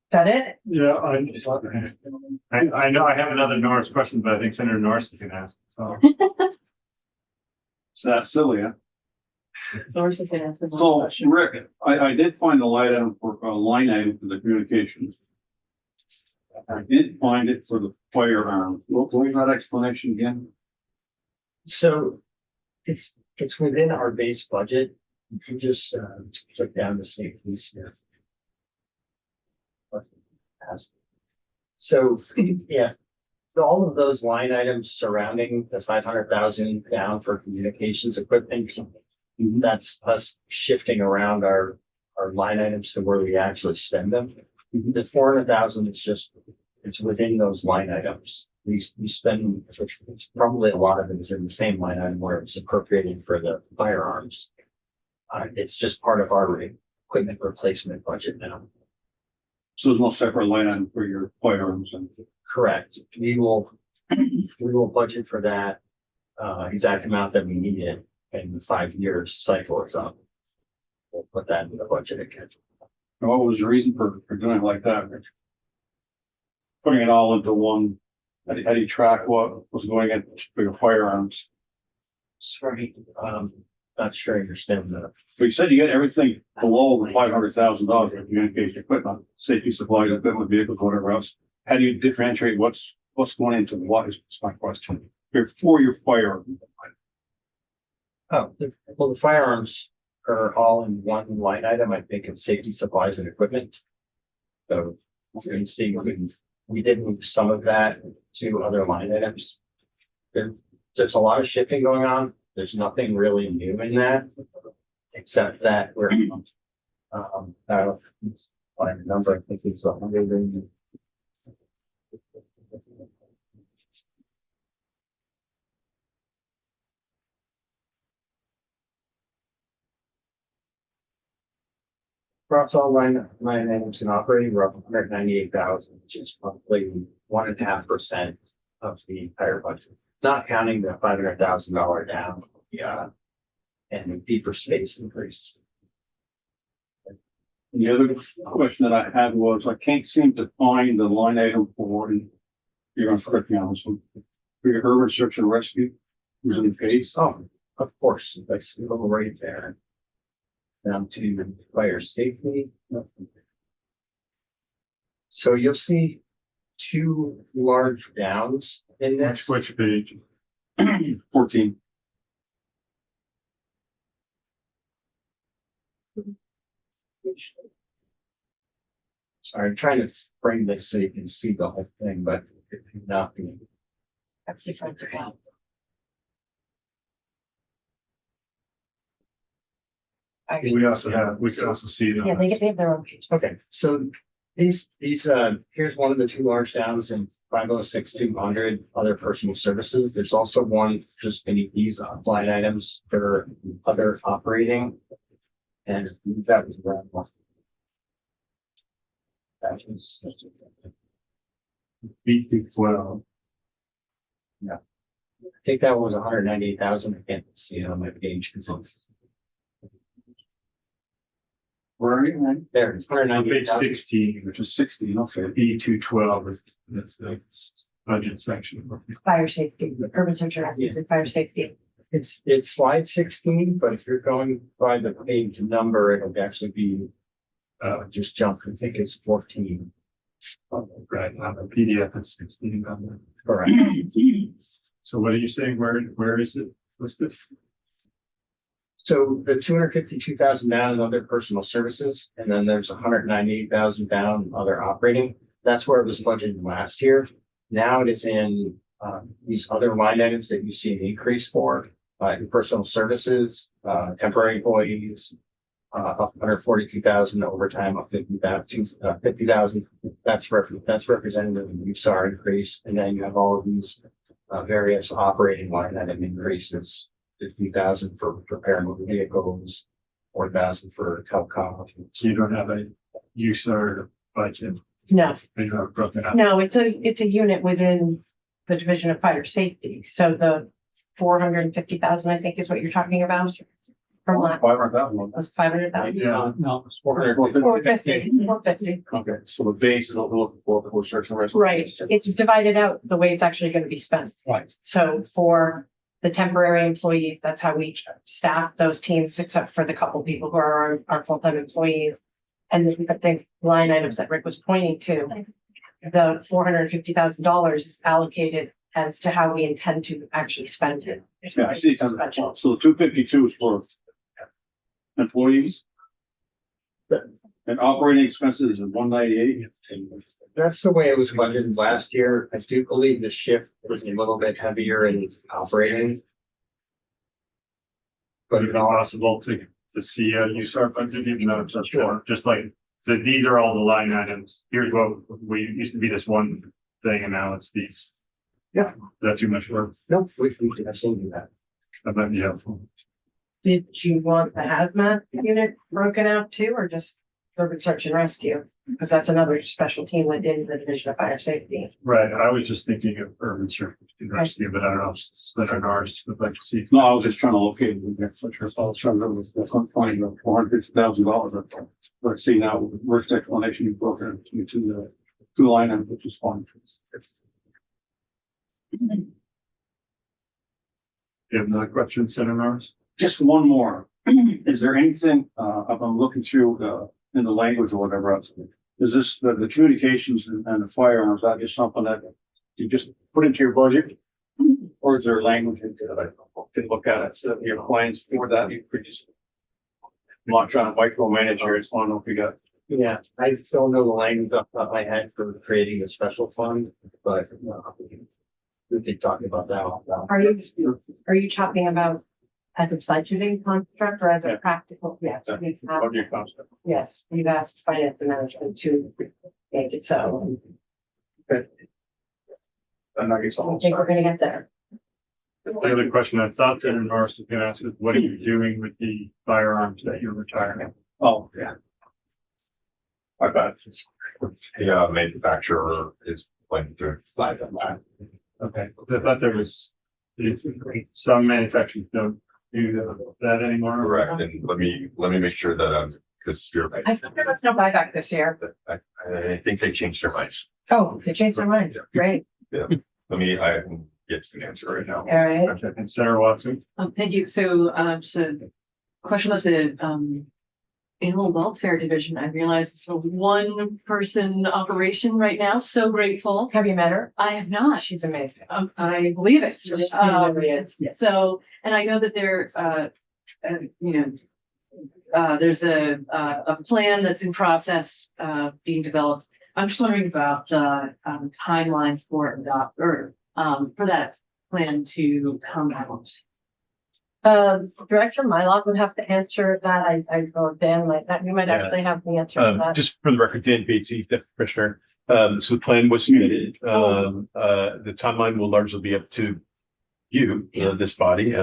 Is that it? Yeah, I know I have another Norris question, but I think Senator Norris is gonna ask, so. It's that silly, huh? Doris is gonna answer one So, question. Rick, I did find a line item for the communications. I did find it for the firearm. What was that explanation again? So it's within our base budget. If you just click down to state police. So, yeah, all of those line items surrounding the 500,000 down for communications equipment. That's us shifting around our line items to where we actually spend them. The 400,000 is just, it's within those line items. We spend, it's probably a lot of it is in the same line item where it's appropriated for the firearms. It's just part of our equipment replacement budget now. So there's no separate line item for your firearms and. Correct. We will budget for that exact amount that we needed, and the 5 years cycle is up. We'll put that in the budget again. And what was the reason for doing it like that? Rick? Putting it all into one, how do you track what was going in for your firearms? Sorry, not sure I understand that. So you said you get everything below the $500,000 for communication equipment, safety supplies, equipment, vehicles, whatever else. How do you differentiate what's going into what is my question? For your firearm. Oh, well, the firearms are all in one line item. I think it's safety supplies and equipment. So you can see we did move some of that to other line items. There's a lot of shifting going on. There's nothing really new in that, except that we're by the number, I think it's 100. Across all line items in operating, we're up 198,000, which is roughly 1.5% of the entire budget, not counting the $500,000 down, and the fee for space increase. The other question that I had was, I can't seem to find the line item for, and you're gonna correct me on this one, for your urban search and rescue, really case. Oh, of course, that's a little right there. Down to fire safety. So you'll see two large downs in this. Which page? 14. Sorry, I'm trying to frame this so you can see the whole thing, but it could not be. That's the front of that. We can also see it. Yeah, they have their own page. Okay, so these, here's one of the two large downs in 506-200 other personal services. There's also one just beneath these line items for other operating. And that was around one. That was. B12. I think that was 198,000. I can't see it on my page because it's. Where are you? There, it's Page 198,000. 16, Which is 16, okay. B212 is that's the budget section. It's fire safety, urban search and rescue and fire safety. It's slide 16, but if you're going by the page number, it'll actually be just jump. I think it's 14. Right, on the PDF, it's 16 on there. Correct. So what are you saying? Where is it listed? So the 252,000 down in other personal services, and then there's 198,000 down in other operating. That's where it was budgeted last year. Now it is in these other line items that you see an increase for, in personal services, temporary employees, up 142,000 overtime, up 50,000. That's representative of the USAR increase, and then you have all of these various operating line item increases. 50,000 for repair and motor vehicles, 4,000 for telecom. So you don't have a use or budget. No, You have broken out. no, it's a unit within the Division of Fire Safety. So the 450,000, I think, is what you're talking about. From last, 500,000. was 500,000? Yeah. No, it's 450. Okay, so the base is looking for search and rescue. Right, it's divided out the way it's actually going to be spent. Right. So for the temporary employees, that's how we staff those teams, except for the couple people who are our full-time employees. And the things, line items that Rick was pointing to, the $450,000 is allocated as to how we intend to actually spend it. Yeah, I see. So the 252 is for employees. And operating expenses is 198. That's the way it was budgeted last year. I do believe the shift was a little bit heavier in operating. But it's possible to see a use our budget, even though it's just short, just like these are all the line items. Here's what we used to be this one thing and now it's these. Yeah. Is that too much work? No, we can absolutely do that. That might be helpful. Did you want the hazmat unit broken out too, or just urban search and rescue? Because that's another special team within the Division of Fire Safety. Right, I was just thinking of urban search and rescue, but I don't know if that's on ours, but like to see. No, I was just trying to locate it in there. So I was trying to remember the $450,000. Let's see now, worst explanation you broke it into the two line items, which is fine. You have another question, Senator Norris? Just one more. Is there anything, if I'm looking through, in the language or whatever else, is this, the communications and the firearms, that just something that you just put into your budget? Or is there language into that I can look at it, so your plans for that, you could just. I'm not trying to micromanage here, I just want to know if you got. Yeah, I don't know the language off the top of my head for creating a special fund, but we could talk about that. Are you talking about as a budgeting construct or as a practical? Yes. Yeah. we've had- Budget concept. Yes, we've asked finance and management to make it so. And I guess I I'll. think we're gonna get there. The other question I thought Senator Norris was gonna ask is, what are you doing with the firearms that you're retiring? Oh, yeah. I bet. The manufacturer is planning to flag them back. Okay, I thought there was, some manufacturers don't do that anymore. Correct, and let me make sure that because you're right. I think there was no buyback this year. I think they changed their minds. Oh, they changed their mind. Great. I can get an answer right now. All right. Okay, and Sarah Watson? Thank you. So, just a question about the, animal welfare division. I realize it's a one-person operation right now. So grateful. Have you met her? I have not. She's amazing. I believe it. She really is. So, and I know that there, there's a plan that's in process, being developed. I'm just wondering about the timelines for for that plan to come out. Director Mylott would have to answer that. or Dan might, you might actually have the answer to that. Just for the record, Dan Batesy, Deputy Commissioner. So the plan was submitted. The timeline will largely be up to you, this body,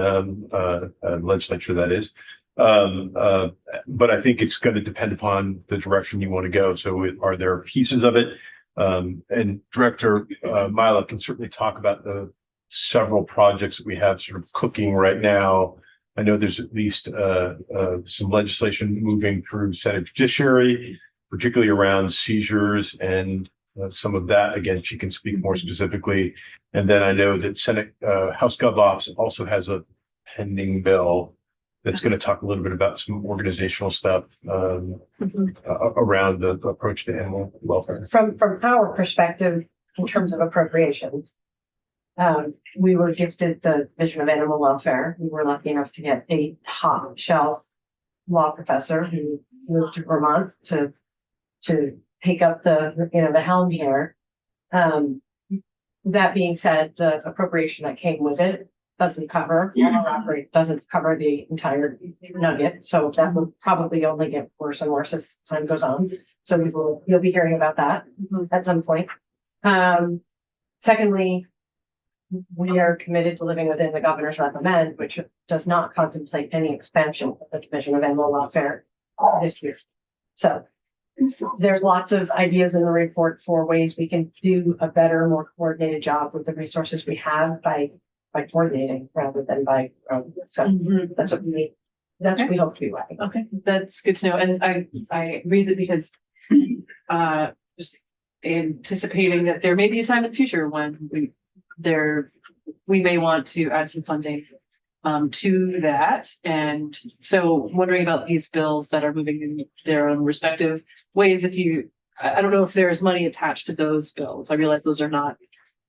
legislature that is. But I think it's going to depend upon the direction you want to go. So are there pieces of it? And Director Mylott can certainly talk about the several projects that we have sort of cooking right now. I know there's at least some legislation moving through Senate Judiciary, particularly around seizures and some of that. Again, she can speak more specifically. And then I know that Senate House Gov Ops also has a pending bill that's going to talk a little bit about some organizational stuff around the approach to animal welfare. From our perspective, in terms of appropriations, we were gifted the Division of Animal Welfare. We were lucky enough to get a top shelf law professor who moved to Vermont to take up the helm here. That being said, the appropriation that came with it doesn't cover the entire nugget. So that will probably only get worse and worse as time goes on. So you'll be hearing about that at some point. Secondly, we are committed to living within the governor's recommend, which does not contemplate any expansion of the Division of Animal Welfare this year. So there's lots of ideas in the report for ways we can do a better, more coordinated job with the resources we have by coordinating rather than by, so that's what we hope to be like. Okay, that's good to know. And I raise it because just anticipating that there may be a time in the future when we may want to add some funding to that. And so wondering about these bills that are moving in their own respective ways. I don't know if there is money attached to those bills. I realize those are not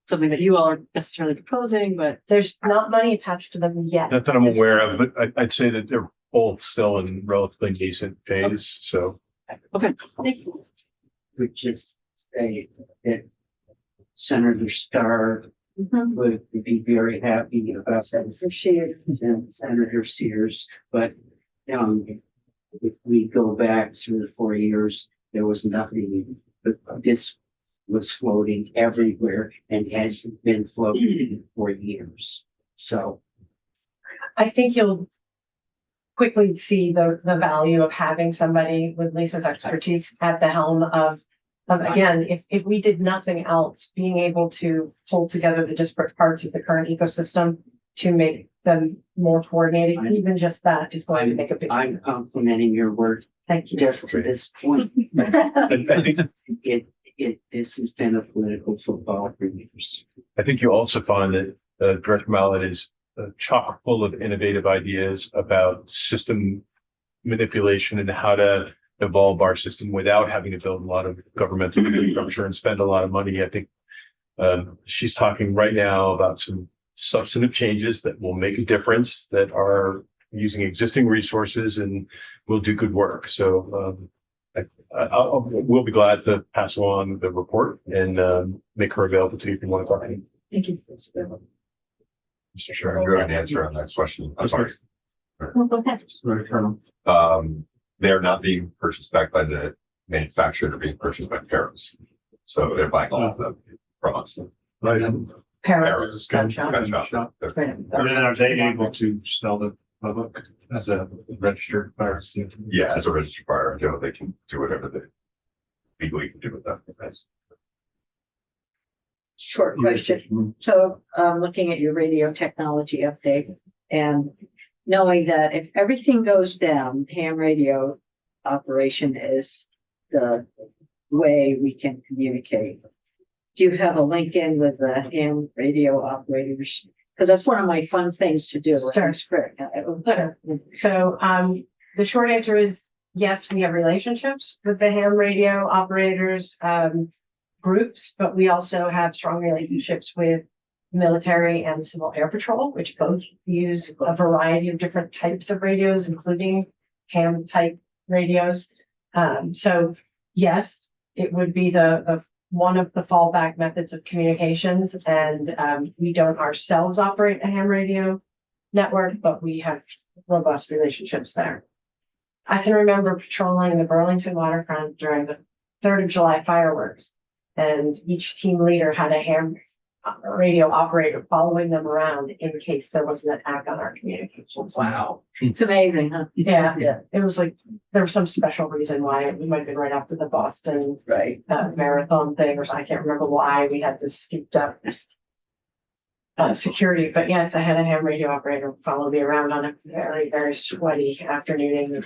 something that you all are necessarily proposing, but there's not money attached to them yet. Not that I'm aware of, but I'd say that they're both still in relatively nascent phase. So. Okay, thank you. Would just say that Senator Starr would be very happy about that. And Senator Sears, but if we go back 3 or 4 years, there was nothing, but this was floating everywhere and has been floating for years. So I think you'll quickly see the value of having somebody with Lisa's expertise at the helm of again, if we did nothing else, being able to pull together the disparate parts of the current ecosystem to make them more coordinated, even just that is going to make a big difference. I'm complimenting your work. Thank you. Just to this point. This has been a political football for years. I think you also find that Director Mallett is chock full of innovative ideas about system manipulation and how to evolve our system without having to build a lot of governmental infrastructure and spend a lot of money. I think she's talking right now about some substantive changes that will make a difference, that are using existing resources and will do good work. So we'll be glad to pass along the report and make her available to you if you want to talk to me. Thank you. Mr. Chair, I'm going to answer on that question. I'm sorry. Go ahead. They're not being purchased back by the manufacturer, they're being purchased by parents. So they're buying all of them from us. Parents, gun Gun shop. shop. And then are they able to sell the public as a registered fire? Yeah, as a registered fire, they can do whatever they legally can do with that. Short question. So, looking at your radio technology update and knowing that if everything goes down, ham radio operation is the way we can communicate. Do you have a link in with the ham radio operators? Because that's one of my fun things to do. Sure. Sure. So the short answer is yes, we have relationships with the ham radio operators groups, but we also have strong relationships with military and civil air patrol, which both use a variety of different types of radios, including ham type radios. So yes, it would be the one of the fallback methods of communications, and we don't ourselves operate a ham radio network, but we have robust relationships there. I can remember patrolling the Burlington waterfront during the 3rd of July fireworks, and each team leader had a ham radio operator following them around in case there was an attack on our communications. Wow. It's amazing, huh? Yeah. Yeah. It was like, there was some special reason why it might have been right after the Boston Right. marathon thing, or I can't remember why we had this scooped up security, but yes, I had a ham radio operator follow me around on a very, very sweaty afternoon.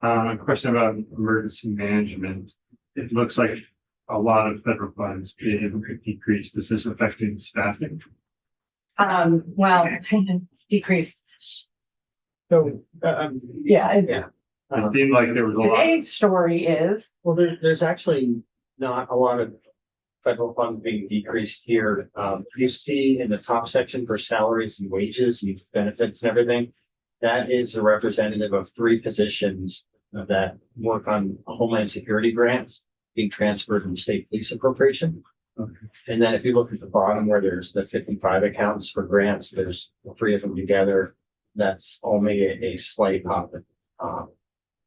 A question about emergency management. It looks like a lot of federal funds being decreased. This is affecting staffing. Well, decreased. So, Yeah, yeah. It seemed like there was a lot. today's story is, Well, there's actually not a lot of federal funds being decreased here. You see in the top section for salaries and wages and benefits and everything. That is a representative of 3 positions that work on Homeland Security grants being transferred from state police appropriation. And then if you look at the bottom where there's the 55 accounts for grants, there's 3 of them together. That's only a slight up.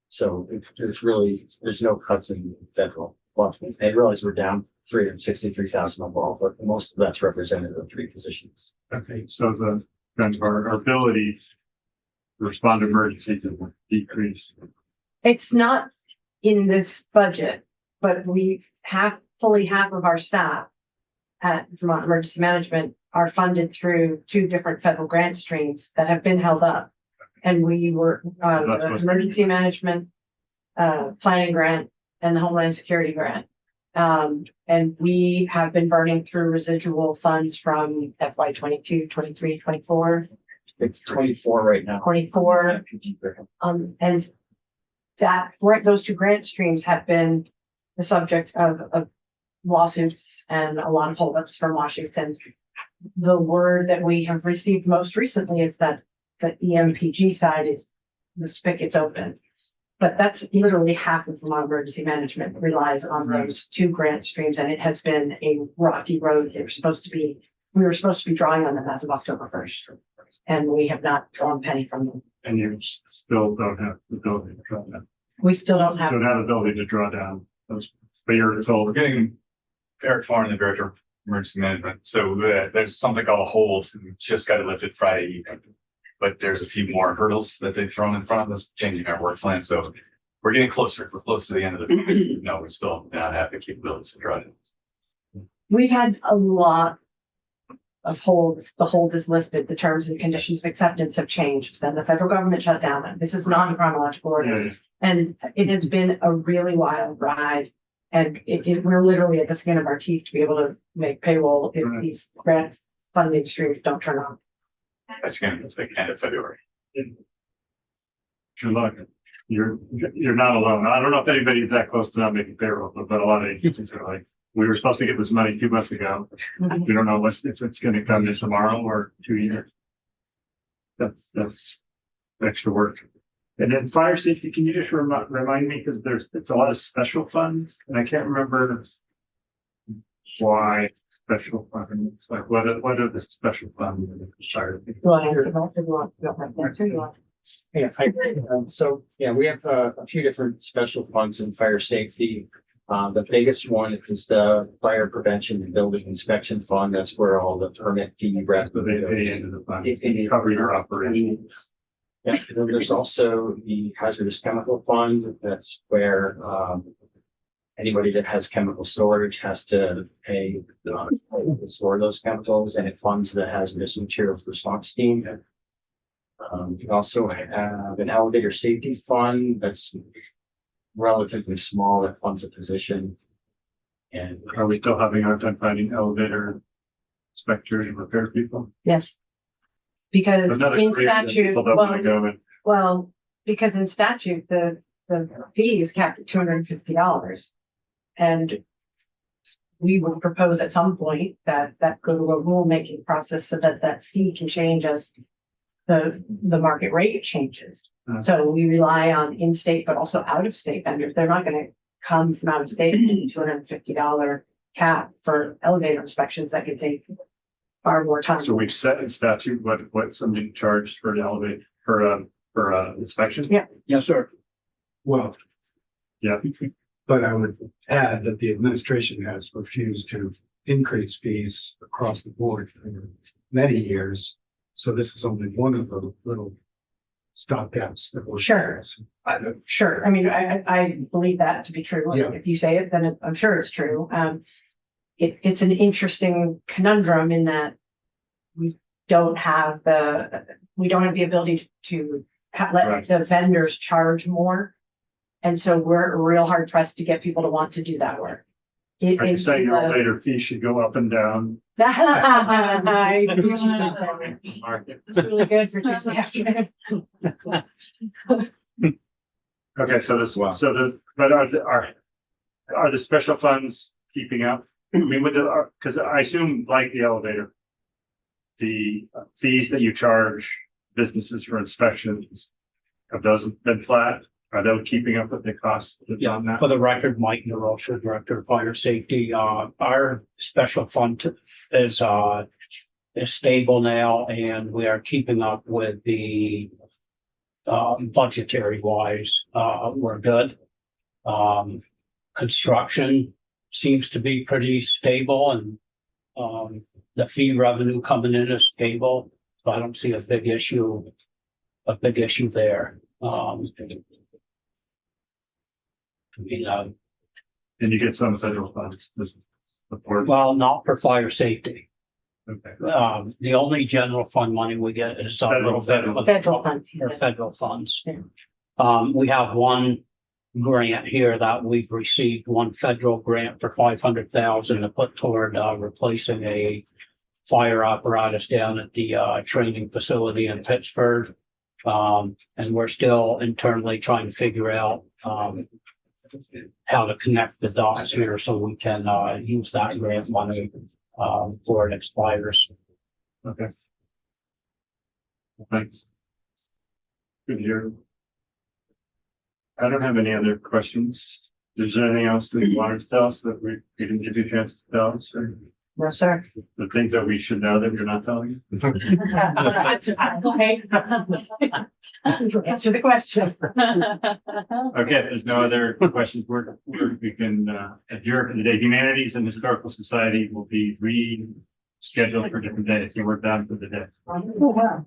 So there's no cuts in federal. Well, I realize we're down 363,000 overall, but most of that's representative of 3 positions. Okay, so the kind of our ability to respond to emergencies have decreased. it's not in this budget, but fully half of our staff at Vermont Emergency Management are funded through 2 different federal grant streams that have been held up. And we were, the emergency management, planning grant and the Homeland Security grant. And we have been burning through residual funds from FY 22, 23, 24, It's 24 right now. 24. And those 2 grant streams have been the subject of lawsuits and a lot of holdups from Washington. The word that we have received most recently is that the EMPG side is the spigot's open. But that's literally half of Vermont Emergency Management relies on those 2 grant streams, and it has been a rocky road. We were supposed to be drawing on them as of October 1st. And we have not drawn a penny from them. And you still don't have the ability to draw down. We still don't have. Don't have the ability to draw down those, but you're told. We're getting Eric Farn, the director of emergency management. So there's something called a hold. We just got it lifted Friday evening. But there's a few more hurdles that they've thrown in front of us, changing our work plan. So we're getting closer. We're close to the end of the. No, we still not have the capabilities to draw it. We've had a lot of holds. The hold is lifted. The terms and conditions of acceptance have changed. Then the federal government shut down. This is not in chronological order. And it has been a really wild ride. And we're literally at the skin of our teeth to be able to make payroll if these grant funding streams don't turn on. That's going to be the end of February. Good luck. You're not alone. I don't know if anybody's that close to not making payroll, but a lot of agencies are like, we were supposed to get this money 2 months ago. We don't know if it's going to come in tomorrow or 2 years. That's extra work. And then fire safety, can you just remind me, because it's a lot of special funds, and I can't remember why special funds, like what are the special funds? Yeah, so we have a few different special funds in fire safety. The biggest one is the fire prevention and building inspection fund. That's where all the permit fee rest. So they pay into the fund, cover your operations. Yeah, and there's also the hazardous chemical fund. That's where anybody that has chemical storage has to pay to store those chemicals, and it funds the hazardous materials response team. We also have an elevator safety fund that's relatively small that funds a position. And are we still having a hard time finding elevator inspectors and repair people? Yes. Because in statute, because in statute, the fee is capped at $250. And we would propose at some point that go to a rulemaking process so that fee can change as the market rate changes. So we rely on in-state, but also out-of-state vendors. They're not going to come from out of state with $250 cap for elevator inspections that could take far more time. So we've set in statute what somebody charged for an elevator for inspection? Yeah. yes, sir. Well, Yeah. but I would add that the administration has refused to increase fees across the board for many years. So this is only one of the little stopgaps that we're. Sure. Sure. I mean, I believe that to be true. Yeah. If you say it, then I'm sure it's true. It's an interesting conundrum in that we don't have the ability to let the vendors charge more. And so we're real hard pressed to get people to want to do that work. Are you saying your elevator fee should go up and down? I appreciate that. Market. It's really good for Tuesday afternoon. Okay, so this, so the, but are the special funds keeping up? I mean, with the, because I assume like the elevator, the fees that you charge businesses for inspections, have those been flat? Are they keeping up with the costs? Yeah, on that? for the record, Mike NeRocha, Director of Fire Safety, our special fund is stable now, and we are keeping up with the budgetary wise, we're good. Construction seems to be pretty stable, and the fee revenue coming in is stable, so I don't see a big issue there. And you get some federal funds. Support. Well, not for fire safety. Okay. The only general fund money we get is Federal federal funds. We have one grant here that we've received, one federal grant for 500,000 to put toward replacing a fire apparatus down at the training facility in Pittsburgh. And we're still internally trying to figure out how to connect the dots here so we can use that grant money before it expires. Okay. Thanks. Good to hear. I don't have any other questions. Is there anything else that you wanted to tell us that we didn't give you a chance to tell us? Or No, sir. the things that we should know that you're not telling us? Okay. Answer the question. Okay, if there's no other questions, we can adjourn for the day. Humanities and Historical Society will be rescheduled for different days, so we're done for the day. Oh, wow.